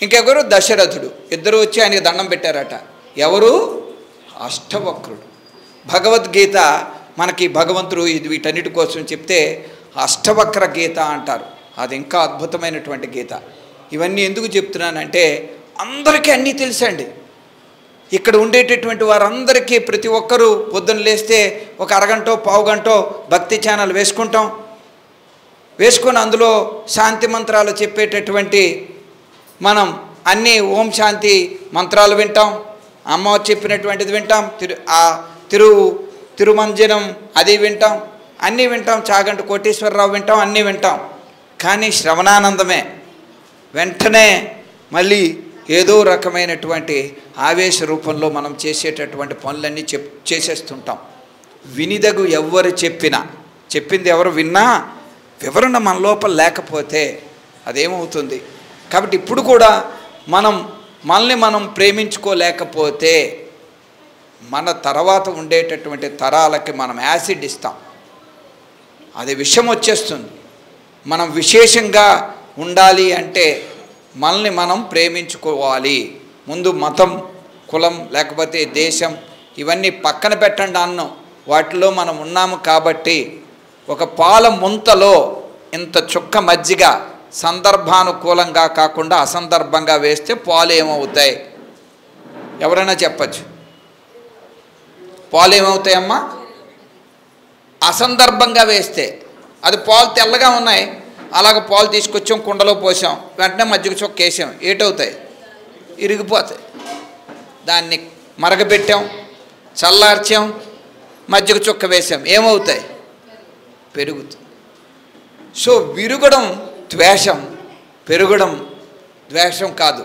ఇంకెవరు? దశరథుడు. 2 వచ్చి ఆయనకి దండం పెట్టారట. ఎవరు? అష్టవక్రుడు. భగవద్గీత మనకి భగవంతుడు వీటన్నిటి కోసం చెప్తే అష్టవక్ర గీత అంటారు. అది ఇంకా అద్భుతమైనటువంటి గీత. ఇవన్నీ ఎందుకు చెప్తున్నానంటే అందరికీ అన్నీ తెలుసండి. ఇక్కడ ఉండేటటువంటి వారందరికీ ప్రతి ఒక్కరూ పొద్దున్న లేస్తే ఒక అరగంటో పావుగంటో భక్తి ఛానల్ వేసుకొని అందులో శాంతి మంత్రాలు చెప్పేటటువంటి మనం అన్నీ ఓం శాంతి మంత్రాలు వింటాం, అమ్మ చెప్పినటువంటిది వింటాం, తిరుమంజనం అది వింటాం, అన్నీ వింటాం, చాగంటి కోటేశ్వరరావు వింటాం, అన్నీ వింటాం. కానీ శ్రవణానందమే వెంటనే మళ్ళీ ఏదో రకమైనటువంటి ఆవేశ రూపంలో మనం చేసేటటువంటి పనులన్నీ చేసేస్తుంటాం. వినిదగు ఎవరు చెప్పింది ఎవరు విన్నా వివరణ మన లోపల లేకపోతే అదేమవుతుంది? కాబట్టి ఇప్పుడు కూడా మనల్ని మనం ప్రేమించుకోలేకపోతే మన తర్వాత ఉండేటటువంటి తరాలకి మనం యాసిడ్ ఇస్తాం, అది విషం వచ్చేస్తుంది. మనం విశేషంగా ఉండాలి అంటే మనల్ని మనం ప్రేమించుకోవాలి. ముందు మతం, కులం, లేకపోతే దేశం ఇవన్నీ పక్కన పెట్టండి అన్నం. వాటిలో మనం ఉన్నాము కాబట్టి ఒక పాల ముంతలో ఇంత చుక్క మజ్జిగ సందర్భానుకూలంగా కాకుండా అసందర్భంగా వేస్తే పాలు ఏమవుతాయి? ఎవరైనా చెప్పచ్చు. పాలు ఏమవుతాయమ్మా? అసందర్భంగా వేస్తే అది పాలు తెల్లగా ఉన్నాయి, అలాగ పాలు తీసుకొచ్చాం, కుండలో పోసాం, వెంటనే మజ్జిగ చుక్క వేసాం, ఏటవుతాయి? ఇరిగిపోతాయి. దాన్ని మరగబెట్టాం, చల్లార్చాం, మజ్జిగ చుక్క వేసాం, ఏమవుతాయి? పెరుగుతాయి. సో విరుగడం ద్వేషం, పెరగడం ద్వేషం కాదు,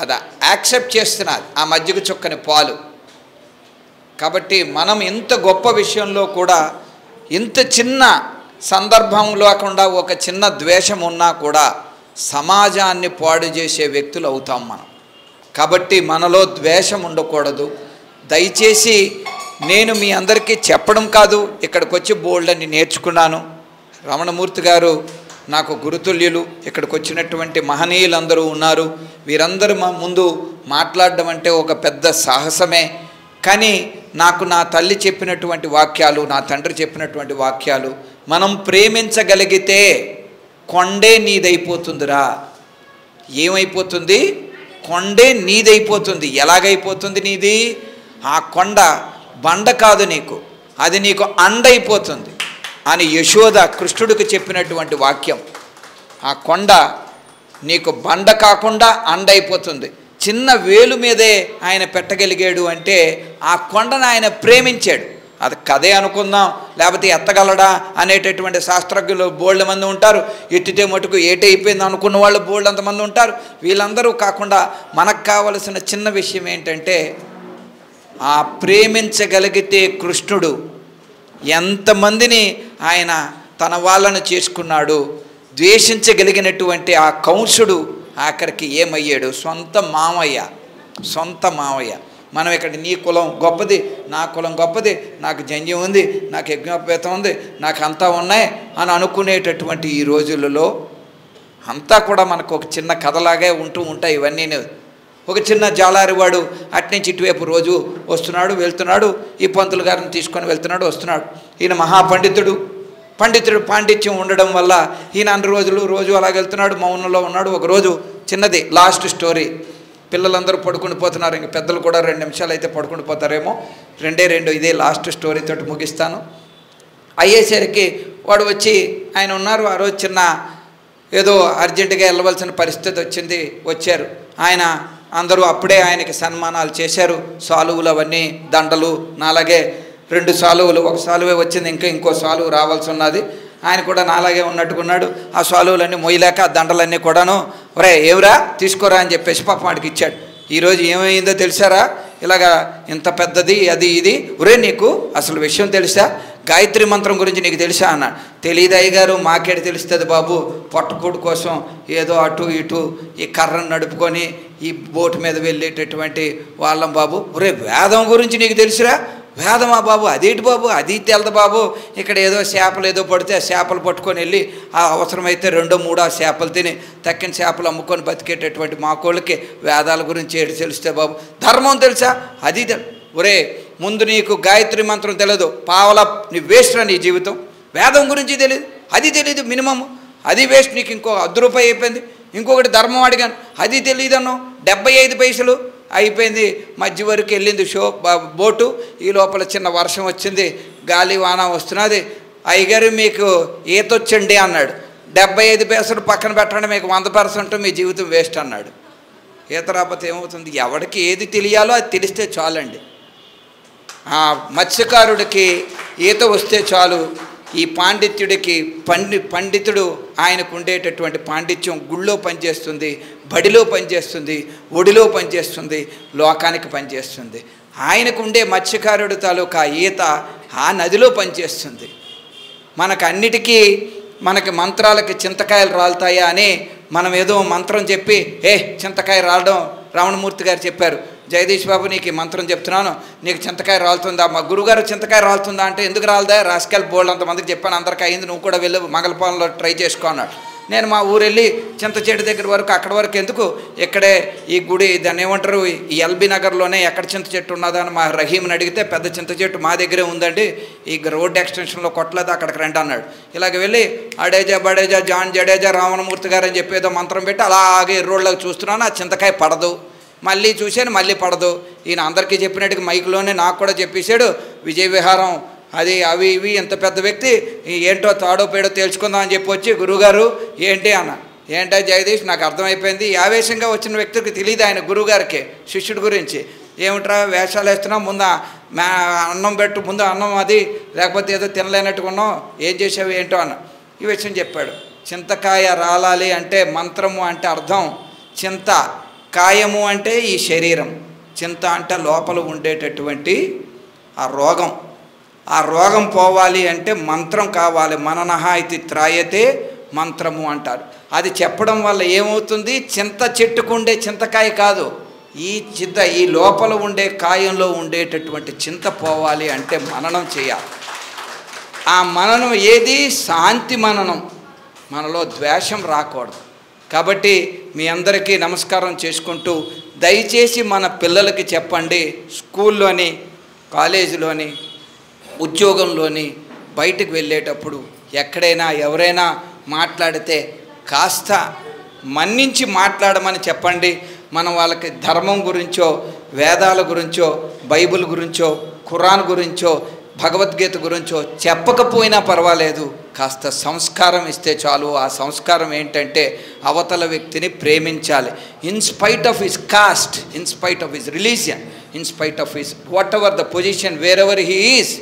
అది యాక్సెప్ట్ చేస్తున్నారు ఆ మజ్జిగ చుక్కని పాలు. కాబట్టి మనం ఇంత గొప్ప విషయంలో కూడా ఇంత చిన్న సందర్భం లేకుండా ఒక చిన్న ద్వేషం ఉన్నా కూడా సమాజాన్ని పాడు చేసే వ్యక్తులు అవుతాం మనం. కాబట్టి మనలో ద్వేషం ఉండకూడదు. దయచేసి నేను మీ అందరికీ చెప్పడం కాదు, ఇక్కడికి వచ్చి బోల్డని నేర్చుకున్నాను. రమణమూర్తి గారు నాకు గురుతుల్యులు, ఇక్కడికి వచ్చినటువంటి మహనీయులందరూ ఉన్నారు. వీరందరూ ముందు మాట్లాడడం అంటే ఒక పెద్ద సాహసమే. కానీ నాకు నా తల్లి చెప్పినటువంటి వాక్యాలు, నా తండ్రి చెప్పినటువంటి వాక్యాలు, మనం ప్రేమించగలిగితే కొండే నీదైపోతుందిరా. ఏమైపోతుంది? కొండే నీదైపోతుంది. ఎలాగైపోతుంది నీది? ఆ కొండ బండ కాదు నీకు, అది నీకు అండైపోతుంది అని యశోద కృష్ణుడికి చెప్పినటువంటి వాక్యం. ఆ కొండ నీకు బండ కాకుండా అండైపోతుంది. చిన్న వేలు మీదే ఆయన పెట్టగలిగాడు అంటే ఆ కొండను ఆయన ప్రేమించాడు. అది కథే అనుకుందాం, లేకపోతే ఎత్తగలడా అనేటటువంటి శాస్త్రజ్ఞులు బోల్డ్ మంది ఉంటారు. ఎట్టితే మటుకు ఏటైపోయింది అనుకున్న వాళ్ళు బోల్డ్ అంతమంది ఉంటారు. వీళ్ళందరూ కాకుండా మనకు కావలసిన చిన్న విషయం ఏంటంటే ఆ ప్రేమించగలిగితే కృష్ణుడు ఎంతమందిని ఆయన తన వాళ్ళను చేసుకున్నాడు. ద్వేషించగలిగినటువంటి ఆ కంసుడు ఆఖరికి ఏమయ్యాడు? సొంత మామయ్య. మనం ఇక్కడ నీ కులం గొప్పది, నా కులం గొప్పది, నాకు జంధ్యం ఉంది, నాకు యజ్ఞోపేతం ఉంది, నాకు అంతా ఉన్నాయి అని అనుకునేటటువంటి ఈ రోజులలో అంతా కూడా మనకు ఒక చిన్న కథలాగే ఉంటాయి ఇవన్నీ. ఒక చిన్న జాలారివాడు అట్నుంచి ఇటువైపు రోజు వస్తున్నాడు, వెళ్తున్నాడు, ఈ పంతులు గారిని తీసుకొని వెళ్తున్నాడు, వస్తున్నాడు. ఈయన మహాపండితుడు, పాండిత్యం ఉండడం వల్ల ఈయన అన్ని రోజు అలాగ వెళ్తున్నాడు, మౌనంలో ఉన్నాడు. ఒకరోజు చిన్నది లాస్ట్ స్టోరీ, పిల్లలందరూ పడుకుని పోతున్నారు, ఇంక పెద్దలు కూడా 2 నిమిషాలు అయితే పడుకుని పోతారేమో, 2 ఇదే లాస్ట్ స్టోరీతో ముగిస్తాను. అయ్యేసరికి వాడు వచ్చి ఆయన ఉన్నారు. ఆ రోజు చిన్న ఏదో అర్జెంటుగా వెళ్ళవలసిన పరిస్థితి వచ్చారు. అందరూ అప్పుడే ఆయనకి సన్మానాలు చేశారు. సాలువులు అవన్నీ, దండలు, అలాగే 2 సాలువులు, ఒక సాలువే వచ్చింది, ఇంకో సాలువు రావాల్సి ఉన్నది. ఆయన కూడా నాలాగే ఉన్నట్టుకున్నాడు. ఆ సాలువులన్నీ మొయ్యలేక ఆ దండలన్నీ కూడాను ఒరే ఏవరా తీసుకోరా అని చెప్పేసి పాపం వాడికి ఇచ్చాడు. ఈరోజు ఏమైందో తెలుసారా, ఇలాగా ఇంత పెద్దది అది ఇది, ఒరే నీకు అసలు విషయం తెలుసా, గాయత్రి మంత్రం గురించి నీకు తెలుసా అన్నాడు. తెలియదు అయ్యగారు, మాకేడు తెలుస్తుంది బాబు, పొట్టకూడు కోసం ఏదో అటు ఇటు ఈ కర్రను నడుపుకొని ఈ బోటు మీద వెళ్ళేటటువంటి వాళ్ళం బాబు. ఒరే వేదం గురించి నీకు తెలుసురా, వేదమా బాబు, అదేంటి బాబు, అది తెలదు బాబు, ఇక్కడ ఏదో చేపలు ఏదో పడితే ఆ చేపలు పట్టుకొని వెళ్ళి ఆ అవసరమైతే 2-3 ఆ చేపలు తిని తక్కిన చేపలు అమ్ముకొని బతికేటటువంటి మా కోళ్ళకి వేదాల గురించి ఏడు తెలిస్తే బాబు. ధర్మం తెలుసా, అది ఒరే ముందు నీకు గాయత్రి మంత్రం తెలియదు, పావలా నీ వేస్ట్ రా నీ జీవితం. వేదం గురించి తెలియదు, అది తెలియదు మినిమం, అది వేస్ట్, నీకు ఇంకో ₹10 అయిపోయింది. ఇంకొకటి ధర్మం అడిగాను, అది తెలియదు అన్నావు, 75 పైసలు అయిపోయింది. మధ్య వరకు వెళ్ళింది బోటు, ఈ లోపల చిన్న వర్షం వచ్చింది, గాలి వాన వస్తున్నది. అయ్యగారు మీకు ఈత వచ్చండి అన్నాడు. 75 పైసలు పక్కన పెట్టండి, మీకు 100% మీ జీవితం వేస్ట్ అన్నాడు. ఈత రాకపోతే ఏమవుతుంది, ఎవరికి ఏది తెలియాలో అది తెలిస్తే చాలండి. మత్స్యకారుడికి ఈత వస్తే చాలు, ఈ పాండిత్యుడికి పండితుడు ఆయనకు ఉండేటటువంటి పాండిత్యం గుళ్ళో పనిచేస్తుంది, బడిలో పనిచేస్తుంది, ఒడిలో పనిచేస్తుంది, లోకానికి పనిచేస్తుంది. ఆయనకు ఉండే మత్స్యకారుడు తాలూకా ఈత ఆ నదిలో పనిచేస్తుంది. మనకు మనకి మంత్రాలకి చింతకాయలు రాలుతాయా అని మనం ఏదో మంత్రం చెప్పి చింతకాయ రాలడం రమణమూర్తి గారు చెప్పారు, జగదీష్ బాబు నీకు ఈ మంత్రం చెప్తున్నాను, నీకు చింతకాయ రాలుతుందా, మా గురుగారు చింతకాయ రాలుతుందా అంటే ఎందుకు రాలదా, రాసుకెళ్ళి బోల్డ్ అంతమందికి చెప్పాను, అందరికీ అయింది, నువ్వు కూడా వెళ్ళి మంగళపాలెంలో ట్రై చేసుకో అన్నాడు. నేను మా ఊరు వెళ్ళి చింత చెట్టు దగ్గర వరకు, అక్కడి వరకు ఎందుకు, ఇక్కడే ఈ గుడి దాన్ని ఏమంటారు ఈ ఎల్బీ నగర్లోనే ఎక్కడ చింత చెట్టు ఉన్నదా అని మా రహీమ్ని అడిగితే పెద్ద చింత చెట్టు మా దగ్గరే ఉందండి, ఈ రోడ్ ఎక్స్టెన్షన్లో కొట్టలేదు, అక్కడికి రండి అన్నాడు. ఇలాగ వెళ్ళి అడేజా బడేజా జాన్ జడేజా రావణమూర్తి గారు అని చెప్పి ఏదో మంత్రం పెట్టి అలాగే రోడ్లోకి చూస్తున్నాను, ఆ చింతకాయ పడదు. మళ్ళీ చూశాను, మళ్ళీ పడదు. ఈయన అందరికీ చెప్పినట్టుగా మైక్లోనే నాకు కూడా చెప్పేశాడు, విజయ విహారం అది అవి ఇవి ఎంత పెద్ద వ్యక్తి, ఏంటో తాడో పేడో తేల్చుకుందాం అని చెప్పి వచ్చి గురువుగారు ఏంటి అన్న, ఏంటో జగదీష్ నాకు అర్థమైపోయింది. ఆవేశంగా వచ్చిన వ్యక్తికి తెలియదు ఆయన గురువుగారికి శిష్యుడి గురించి, ఏమిట్రా వేషాలు వేస్తున్నావు, ముందు అన్నం పెట్టు, ముందు అన్నం అది, లేకపోతే ఏదో తినలేనట్టుగా ఉన్నావు, ఏం చేసావు ఏంటో అన్న. ఈ విషయం చెప్పాడు. చింతకాయ రాలాలి అంటే మంత్రము అంటే అర్థం చింత, కాయము అంటే ఈ శరీరం, చింత అంటే లోపల ఉండేటటువంటి ఆ రోగం, ఆ రోగం పోవాలి అంటే మంత్రం కావాలి. మననహ ఇది త్రాయతే మంత్రము అంటారు. అది చెప్పడం వల్ల ఏమవుతుంది, చింత చెట్టుకుండే చింతకాయ కాదు, ఈ లోపల ఉండే కాయంలో ఉండేటటువంటి చింత పోవాలి అంటే మననం చేయాలి. ఆ మననం ఏది, శాంతి మననం, మనలో ద్వేషం రాకూడదు. కాబట్టి మీ అందరికీ నమస్కారం చేసుకుంటూ దయచేసి మన పిల్లలకి చెప్పండి, స్కూల్లోని కాలేజీలోని ఉద్యోగంలోని బయటకు వెళ్ళేటప్పుడు ఎక్కడైనా ఎవరైనా మాట్లాడితే కాస్త మన్నించి మాట్లాడమని చెప్పండి. మనం వాళ్ళకి ధర్మం గురించో వేదాల గురించో బైబిల్ గురించో ఖురాన్ గురించో భగవద్గీత గురించో చెప్పకపోయినా పర్వాలేదు, కాస్త సంస్కారం ఇస్తే చాలు. ఆ సంస్కారం ఏంటంటే అవతల వ్యక్తిని ప్రేమించాలి. In spite of his caste, in spite of his religion, in spite of his whatever the position wherever he is,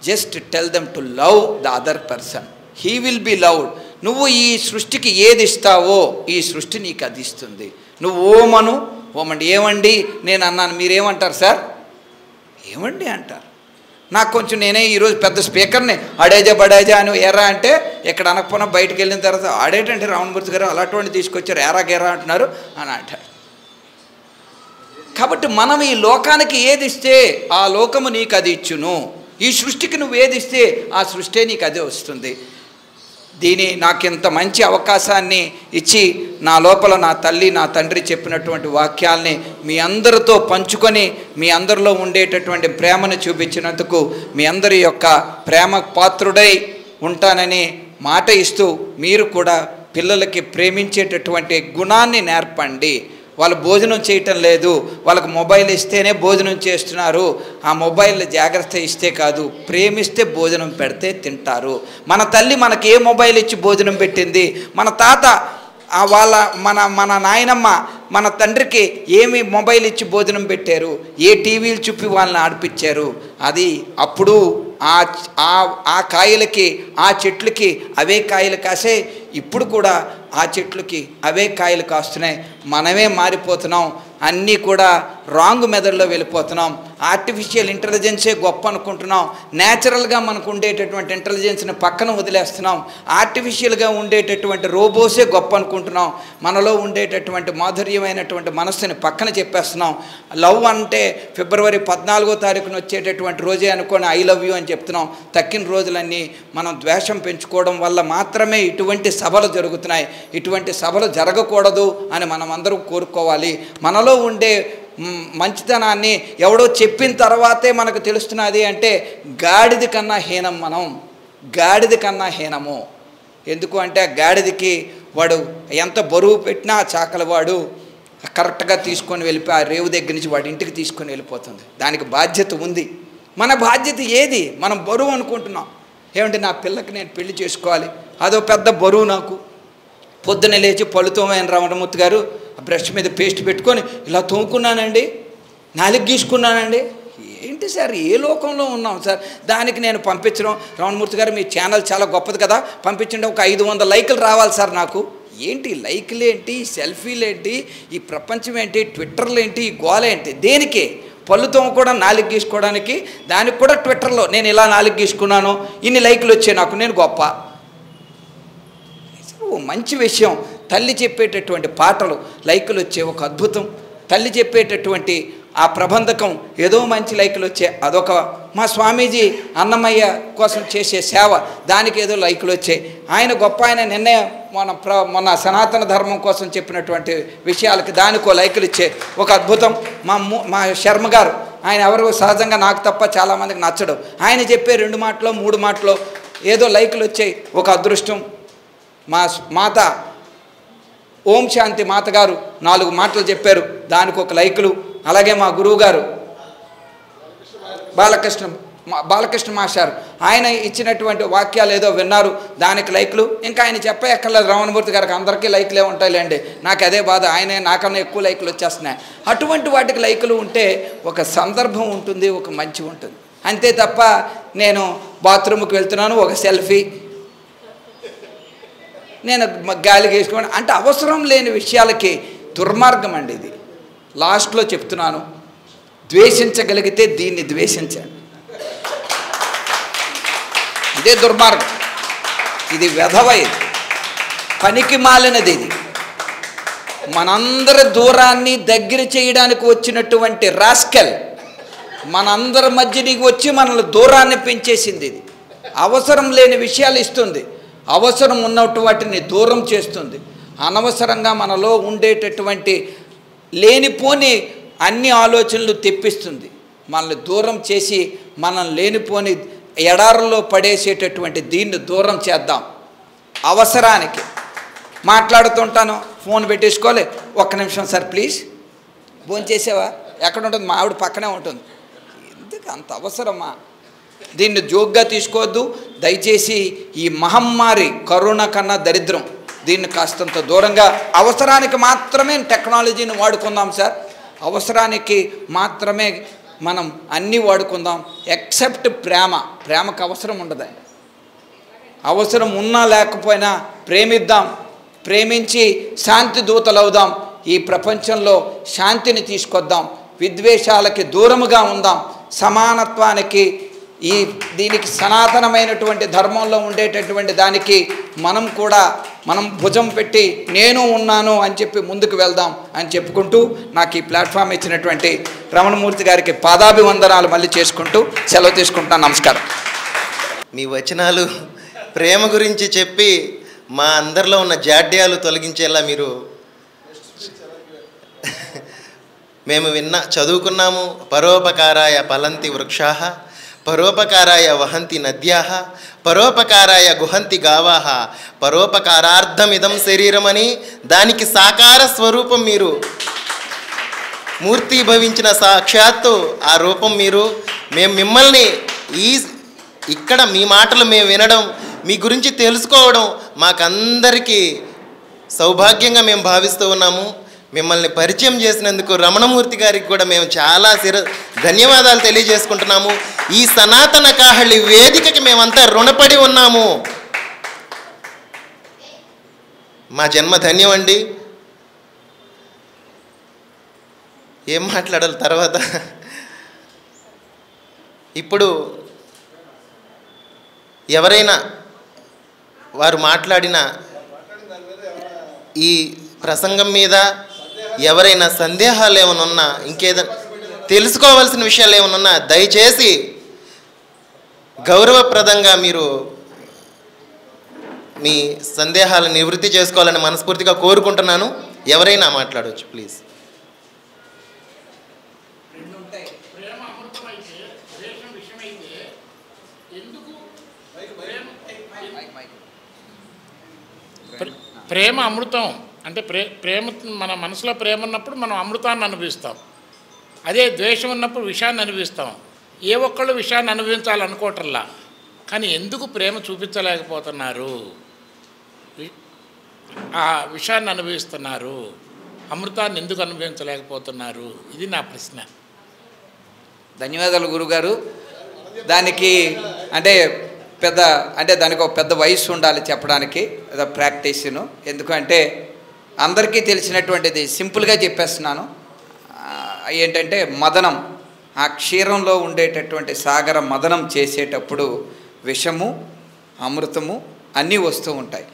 just tell them to love the other person, he will be loved. నువ్వు ఈ సృష్టికి ఏది ఇస్తావో ఈ సృష్టి నీకు అది ఇస్తుంది. నువ్వు ఓమండి ఏమండి నేను అన్నాను, మీరేమంటారు సార్, ఏమండి అంటారు. నాకు కొంచెం నేనే ఈరోజు పెద్ద స్పీకర్ని అడేజా బడేజా అని ఎరా అంటే ఇక్కడ అనకపోయినా బయటకు వెళ్ళిన తర్వాత ఆడేటంటే రావణమూర్తి గారు అలాంటి తీసుకొచ్చారు ఎరా గెరా అంటున్నారు అని అంటారు. కాబట్టి మనం ఈ లోకానికి ఏది ఇస్తే ఆ లోకము నీకు అది ఇచ్చును, ఈ సృష్టికి నువ్వు ఏది ఇస్తే ఆ సృష్టి నీకు అదే వస్తుంది. నాకు ఇంత మంచి అవకాశాన్ని ఇచ్చి నా లోపల నా తల్లి నా తండ్రి చెప్పినటువంటి వాక్యాల్ని మీ అందరితో పంచుకొని మీ అందరిలో ఉండేటటువంటి ప్రేమను చూపించినందుకు మీ అందరి యొక్క ప్రేమ పాత్రుడై ఉంటానని మాట ఇస్తూ, మీరు కూడా పిల్లలకి ప్రేమించేటటువంటి గుణాన్ని నేర్పండి. వాళ్ళు భోజనం చేయటం లేదు, వాళ్ళకు మొబైల్ ఇస్తేనే భోజనం చేస్తున్నారు. ఆ మొబైల్ జాగ్రత్త ఇస్తే కాదు, ప్రేమిస్తే భోజనం పెడితే తింటారు. మన తల్లి మనకి ఏ మొబైల్ ఇచ్చి భోజనం పెట్టింది, మన తాత మన నాయనమ్మ మన తండ్రికి ఏమి మొబైల్ ఇచ్చి భోజనం పెట్టారు, ఏ టీవీలు చూపి వాళ్ళని ఆడిపించారు, అది అప్పుడు ఆ కాయలకి ఆ చెట్లకి అవే కాయలు కాసే. ఇప్పుడు కూడా ఆ చెట్లకి అవే కాయలు కాస్తున్నాయి. మనమే మారిపోతున్నాం, అన్నీ కూడా రాంగ్ మెథడ్లో వెళ్ళిపోతున్నాం. ఆర్టిఫిషియల్ ఇంటెలిజెన్సే గొప్ప అనుకుంటున్నాం. న్యాచురల్గా మనకు ఉండేటటువంటి ఇంటెలిజెన్స్ని పక్కన వదిలేస్తున్నాం. ఆర్టిఫిషియల్గా ఉండేటటువంటి రోబోసే గొప్ప అనుకుంటున్నాం. మనలో ఉండేటటువంటి మాధుర్యమైనటువంటి మనస్సుని పక్కన చెప్పేస్తున్నాం. లవ్ అంటే ఫిబ్రవరి 14వ తారీఖున వచ్చేటటువంటి రోజే అనుకోని ఐ లవ్ యూ అని చెప్తున్నాం. తక్కిన రోజులన్నీ మనం ద్వేషం పెంచుకోవడం వల్ల మాత్రమే ఇటువంటి సభలు జరుగుతున్నాయి. ఇటువంటి సభలు జరగకూడదు అని మనం అందరూ కోరుకోవాలి. మనలో ఉండే మంచితనాన్ని ఎవడో చెప్పిన తర్వాతే మనకు తెలుస్తున్నది అంటే గాడిద కన్నా హీనం మనం, గాడిద కన్నా హీనము. ఎందుకు అంటే గాడిదకి వాడు ఎంత బరువు పెట్టినా చాకలి వాడు కరెక్ట్గా తీసుకొని వెళ్ళిపోయి ఆ రేవు దగ్గర నుంచి వాడి ఇంటికి తీసుకొని వెళ్ళిపోతుంది. దానికి బాధ్యత ఉంది. మన బాధ్యత ఏది? మనం బరువు అనుకుంటున్నాం. ఏమంటే నా పిల్లకి నేను పెళ్లి చేసుకోవాలి, అదో పెద్ద బరువు నాకు. పొద్దున లేచి పళ్ళు తోమైన రమణమూర్తి గారు బ్రష్ మీద పేస్ట్ పెట్టుకొని ఇలా తోముకున్నానండి, నాలుగు గీసుకున్నానండి. ఏంటి సార్, ఏ లోకంలో ఉన్నాం సార్? దానికి నేను పంపించడం, రమణమూర్తి గారు మీ ఛానల్ చాలా గొప్పది కదా, పంపించండి, ఒక 500 లైకులు రావాలి సార్ నాకు. ఏంటి లైకులు ఏంటి, సెల్ఫీలు ఏంటి, ఈ ప్రపంచం ఏంటి, ట్విట్టర్లు ఏంటి, ఈ గోల ఏంటి? దేనికి? పళ్ళుతో కూడా నాలుగు గీసుకోవడానికి. దానికి కూడా ట్విట్టర్లో నేను ఇలా నాలుగు గీసుకున్నాను, ఇన్ని లైకులు వచ్చాయి నాకు, నేను గొప్ప. మంచి విషయం. తల్లి చెప్పేటటువంటి పాటలు లైకులు వచ్చే ఒక అద్భుతం. తల్లి చెప్పేటటువంటి ఆ ప్రబంధకం ఏదో మంచి లైకులు వచ్చే అదొక. మా స్వామీజీ అన్నమయ్య కోసం చేసే సేవ, దానికి ఏదో లైకులు వచ్చాయి. ఆయన గొప్ప, ఆయన నిన్నే మొన్న సనాతన ధర్మం కోసం చెప్పినటువంటి విషయాలకి దానికో లైకులు ఇచ్చే ఒక అద్భుతం. మా శర్మ గారు, ఆయన ఎవరు సహజంగా నాకు తప్ప చాలామందికి నచ్చడు. ఆయన చెప్పే 2 మాటలో 3 మాటలో ఏదో లైకులు వచ్చాయి, ఒక అదృష్టం. మా మాత ఓం శాంతి మాత గారు 4 మాటలు చెప్పారు, దానికి ఒక లైకులు. అలాగే మా గురువు గారు బాలకృష్ణ మాస్టారు, ఆయన ఇచ్చినటువంటి వాక్యాలు ఏదో విన్నారు, దానికి లైకులు. ఇంకా ఆయన చెప్పక్కర్లేదు, రమణమూర్తి గారికి అందరికీ లైకులే ఉంటాయిలేండి, నాకు అదే బాధ, ఆయనే నాకన్నా ఎక్కువ లైకులు వచ్చేస్తున్నాయి. అటువంటి వాటికి లైకులు ఉంటే ఒక సందర్భం ఉంటుంది, ఒక మంచి ఉంటుంది. అంతే తప్ప నేను బాత్రూమ్కి వెళ్తున్నాను, ఒక సెల్ఫీ, నేను గాలికి వేసుకోండి అంటే అవసరం లేని విషయాలకి దుర్మార్గం అండి ఇది. లాస్ట్లో చెప్తున్నాను, ద్వేషించగలిగితే దీన్ని ద్వేషించండి. ఇదే దుర్మార్గం, ఇది వెధవ, ఇది పనికి మాలినది. ఇది మనందరి దూరాన్ని దగ్గర చేయడానికి వచ్చినటువంటి రాస్కెల్, మనందరి మధ్యనికి వచ్చి మనల్ని దూరాన్ని పెంచేసింది. ఇది అవసరం లేని విషయాలు ఇస్తుంది, అవసరం ఉన్నట్టు వాటిని దూరం చేస్తుంది. అనవసరంగా మనలో ఉండేటటువంటి లేనిపోని అన్ని ఆలోచనలు తెప్పిస్తుంది. మనల్ని దూరం చేసి మనం లేనిపోని ఎడారుల్లో పడేసేటటువంటి దీన్ని దూరం చేద్దాం. అవసరానికి మాట్లాడుతుంటాను, ఫోన్ పెట్టేసుకోలే, 1 నిమిషం సార్ ప్లీజ్, భోంచేసావా, ఎక్కడ ఉంటుంది, మా ఆవిడ పక్కనే ఉంటుంది. ఎందుకు అంత అవసరమా? దీన్ని జోక్గా తీసుకోవద్దు దయచేసి. ఈ మహమ్మారి కరోనా కన్నా దరిద్రం, దీన్ని కాస్తంత దూరంగా అవసరానికి మాత్రమే టెక్నాలజీని వాడుకుందాం సార్. అవసరానికి మాత్రమే మనం అన్నీ వాడుకుందాం. ఎక్సెప్ట్ ప్రేమకు అవసరం ఉండదు. అవసరం ఉన్నా లేకపోయినా ప్రేమిద్దాం, ప్రేమించి శాంతి దూతలవుదాం. ఈ ప్రపంచంలో శాంతిని తీసుకొద్దాం, విద్వేషాలకి దూరముగా ఉందాం, సమానత్వానికి దీనికి సనాతనమైనటువంటి ధర్మంలో ఉండేటటువంటి దానికి మనం భుజం పెట్టి నేను ఉన్నాను అని చెప్పి ముందుకు వెళ్దాం అని చెప్పుకుంటూ నాకు ఈ ప్లాట్ఫామ్ ఇచ్చినటువంటి రమణమూర్తి గారికి పాదాభివందనాలు మళ్ళీ చేసుకుంటూ సెలవు తీసుకుంటున్నాను. నమస్కారం. మీ వచనాలు ప్రేమ గురించి చెప్పి మా అందరిలో ఉన్న జాడ్యాలు తొలగించేలా మీరు మేము చదువుకున్నాము. పరోపకారాయ ఫలంతి వృక్షాః, పరోపకారాయ వహంతి నద్యాః, పరోపకారాయ గుహంతి గావాః, పరోపకారార్థమిదం శరీరమని దానికి సాకార స్వరూపం మీరు, మూర్తిభవించిన సాక్షాత్తు ఆ రూపం మీరు. మేము మిమ్మల్ని ఇక్కడ మీ మాటలు మేము వినడం, మీ గురించి తెలుసుకోవడం మాకందరికీ సౌభాగ్యంగా మేము భావిస్తూ ఉన్నాము. మిమ్మల్ని పరిచయం చేసినందుకు రమణమూర్తి గారికి కూడా మేము చాలా ధన్యవాదాలు తెలియజేసుకుంటున్నాము. ఈ సనాతన కాహళి వేదికకి మేమంతా రుణపడి ఉన్నాము. మా జన్మ ధన్యం అండి. ఏం మాట్లాడాలి తర్వాత? ఇప్పుడు ఎవరైనా వారు మాట్లాడిన ఈ ప్రసంగం మీద ఎవరైనా సందేహాలు ఏమైనా ఉన్నా, ఇంకేదైనా తెలుసుకోవాల్సిన విషయాలు ఏమైనా ఉన్నా దయచేసి గౌరవప్రదంగా మీరు మీ సందేహాలను నివృత్తి చేసుకోవాలని మనస్ఫూర్తిగా కోరుకుంటున్నాను. ఎవరైనా మాట్లాడవచ్చు ప్లీజ్. ప్రేమ అమృతం అంటే ప్రేమ మన మనసులో ప్రేమ ఉన్నప్పుడు మనం అమృతాన్ని అనుభవిస్తాం. అదే ద్వేషం ఉన్నప్పుడు విషాన్ని అనుభవిస్తాం. ఏ ఒక్కళ్ళు విషయాన్ని అనుభవించాలనుకోవటంలా, కానీ ఎందుకు ప్రేమ చూపించలేకపోతున్నారు? ఆ విషయాన్ని అనుభవిస్తున్నారు, అమృతాన్ని ఎందుకు అనుభవించలేకపోతున్నారు? ఇది నా ప్రశ్న. ధన్యవాదాలు గురుగారు. దానికి దానికి ఒక పెద్ద వయసు ఉండాలి చెప్పడానికి, ప్రాక్టీస్ను. ఎందుకంటే అందరికీ తెలిసినటువంటిది సింపుల్గా చెప్పేస్తున్నాను. ఏంటంటే మదనం, ఆ క్షీరంలో ఉండేటటువంటి సాగర మదనం చేసేటప్పుడు విషము అమృతము అన్నీ వస్తూ ఉంటాయి.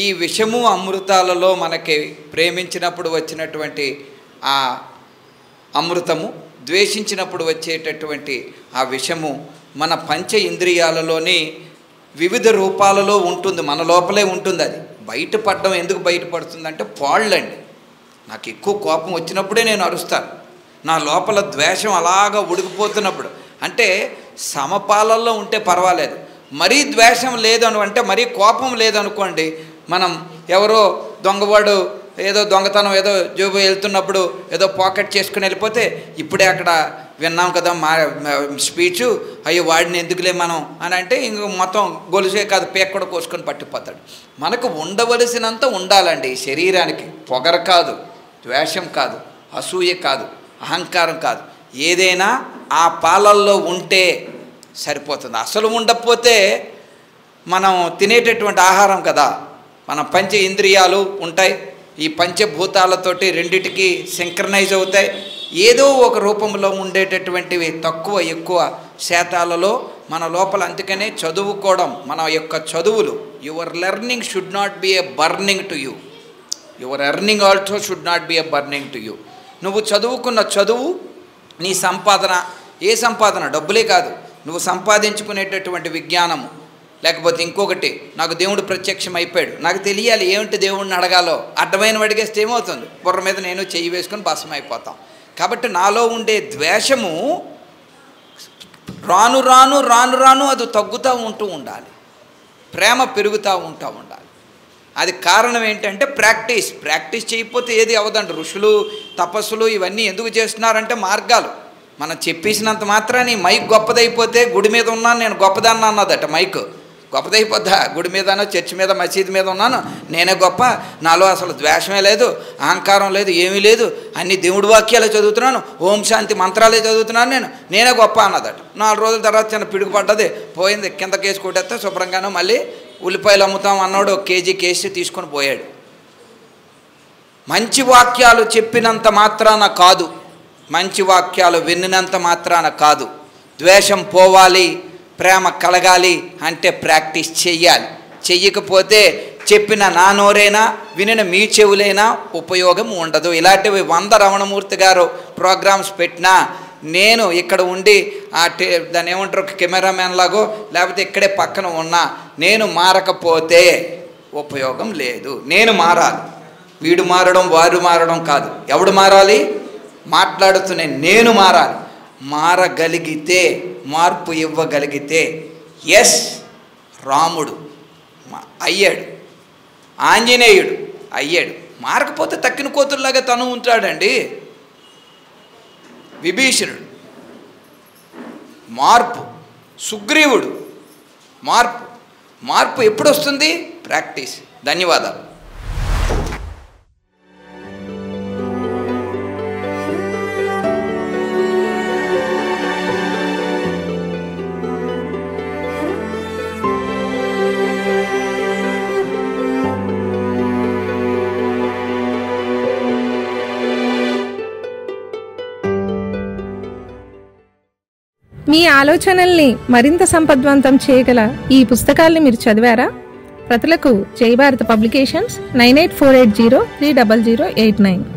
ఈ విషము అమృతాలలో మనకి ప్రేమించినప్పుడు వచ్చినటువంటి ఆ అమృతము, ద్వేషించినప్పుడు వచ్చేటటువంటి ఆ విషము మన పంచ ఇంద్రియాలలోని వివిధ రూపాలలో ఉంటుంది, మన లోపలే ఉంటుంది. అది బయటపడడం ఎందుకు బయటపడుతుందంటే పాళ్ళండి. నాకు ఎక్కువ కోపం వచ్చినప్పుడే నేను అరుస్తాను, నా లోపల ద్వేషం అలాగా ఉడికిపోతున్నప్పుడు. అంటే సమపాలల్లో ఉంటే పర్వాలేదు, మరీ ద్వేషం లేదను అంటే మరీ కోపం లేదనుకోండి, మనం ఎవరో దొంగవాడు ఏదో దొంగతనం ఏదో జోబు వెళ్తున్నప్పుడు ఏదో పాకెట్ చేసుకుని వెళ్ళిపోతే, ఇప్పుడే అక్కడ విన్నాం కదా మా స్పీచు, అయ్యో వాడిని ఎందుకులే మనం అని అంటే ఇంక మొత్తం గొలుసే కాదు పేక కూడా కోసుకొని పట్టిపోతాడు. మనకు ఉండవలసినంత ఉండాలండి ఈ శరీరానికి. పొగర కాదు, ద్వేషం కాదు, అసూయ కాదు, అహంకారం కాదు, ఏదైనా ఆ పాలల్లో ఉంటే సరిపోతుంది. అసలు ఉండకపోతే మనం తినేటటువంటి ఆహారం కదా, మన పంచ ఇంద్రియాలు ఉంటాయి, ఈ పంచభూతాలతోటి రెండిటికి సింక్రనైజ్ అవుతాయి. ఏదో ఒక రూపంలో ఉండేటటువంటివి తక్కువ ఎక్కువ శాతాలలో మన లోపల. అందుకనే చదువుకోవడం, మన యొక్క చదువులు, your learning should not be A burning to you, your earning also should not be A burning to you. నువ్వు చదువుకున్న చదువు నీ సంపాదన, ఏ సంపాదన డబ్బులే కాదు, నువ్వు సంపాదించుకునేటటువంటి విజ్ఞానము, లేకపోతే ఇంకొకటి, నాకు దేవుడు ప్రత్యక్షం అయిపోయాడు, నాకు తెలియాలి ఏమిటి దేవుడిని అడగాలో, అడ్డమైన అడిగేస్తే ఏమవుతుంది, బుర్ర మీద నేను చెయ్యి వేసుకొని భస్మం అయిపోతాం. కాబట్టి నాలో ఉండే ద్వేషము రాను రాను రాను రాను అది తగ్గుతూ ఉంటూ ఉండాలి, ప్రేమ పెరుగుతూ ఉండాలి. అది కారణం ఏంటంటే ప్రాక్టీస్ చేయకపోతే ఏది అవ్వదండి. ఋషులు తపస్సులు ఇవన్నీ ఎందుకు చేస్తున్నారంటే మార్గాలు. మనం చెప్పేసినంత మాత్రాన్ని మైక్ గొప్పదైపోతే, గుడి మీద ఉన్నాను నేను గొప్పదాన్ని అన్నదట మైక్, గొప్పదైపోద్దా? గుడి మీదనో చర్చి మీద మసీదు మీద ఉన్నాను నేనే గొప్ప, నాలో అసలు ద్వేషమే లేదు, అహంకారం లేదు, ఏమీ లేదు, అన్ని దేవుడి వాక్యాలే చదువుతున్నాను, ఓం శాంతి మంత్రాలే చదువుతున్నాను, నేనే గొప్ప అన్నదట. 4 రోజుల తర్వాత చిన్న పిడుగు పడ్డది, పోయింది, కింద కేసు కొట్టేస్తే శుభ్రంగానూ మళ్ళీ ఉల్లిపాయలు అమ్ముతాం అన్నాడు, కేజీ కేసి తీసుకొని పోయాడు. మంచి వాక్యాలు చెప్పినంత మాత్రాన కాదు, మంచి వాక్యాలు విన్నినంత మాత్రాన కాదు. ద్వేషం పోవాలి, ప్రేమ కలగాలి అంటే ప్రాక్టీస్ చెయ్యాలి. చెయ్యకపోతే చెప్పిన నా నోరైనా వినిన మీ చెవులైనా ఉపయోగం ఉండదు. ఇలాంటివి 100 రమణమూర్తి గారు ప్రోగ్రామ్స్ పెట్టినా నేను ఇక్కడ ఉండి దాన్ని ఏమంటారు కెమెరామ్యాన్ లాగో లేకపోతే ఇక్కడే పక్కన ఉన్నా, నేను మారకపోతే ఉపయోగం లేదు. నేను మారాలి, వీడు మారడం వారు మారడం కాదు. ఎవడు మారాలి? మాట్లాడుతూనే నేను మారాలి. మారగలిగితే, మార్పు ఇవ్వగలిగితే, ఎస్ రాముడు అయ్యాడు, ఆంజనేయుడు అయ్యాడు. మారకపోతే తక్కిన కోతుల్లాగా తను ఉంటాడండి. విభీషణుడు మార్పు, సుగ్రీవుడు మార్పు ఎప్పుడు వస్తుంది? ప్రాక్టీస్. ధన్యవాదాలు. మీ ఆలోచనల్ని మరింత సంపద్వంతం చేయగల ఈ పుస్తకాల్ని మీరు చదివారా? ప్రతులకు జై భారత పబ్లికేషన్స్ 9848030089.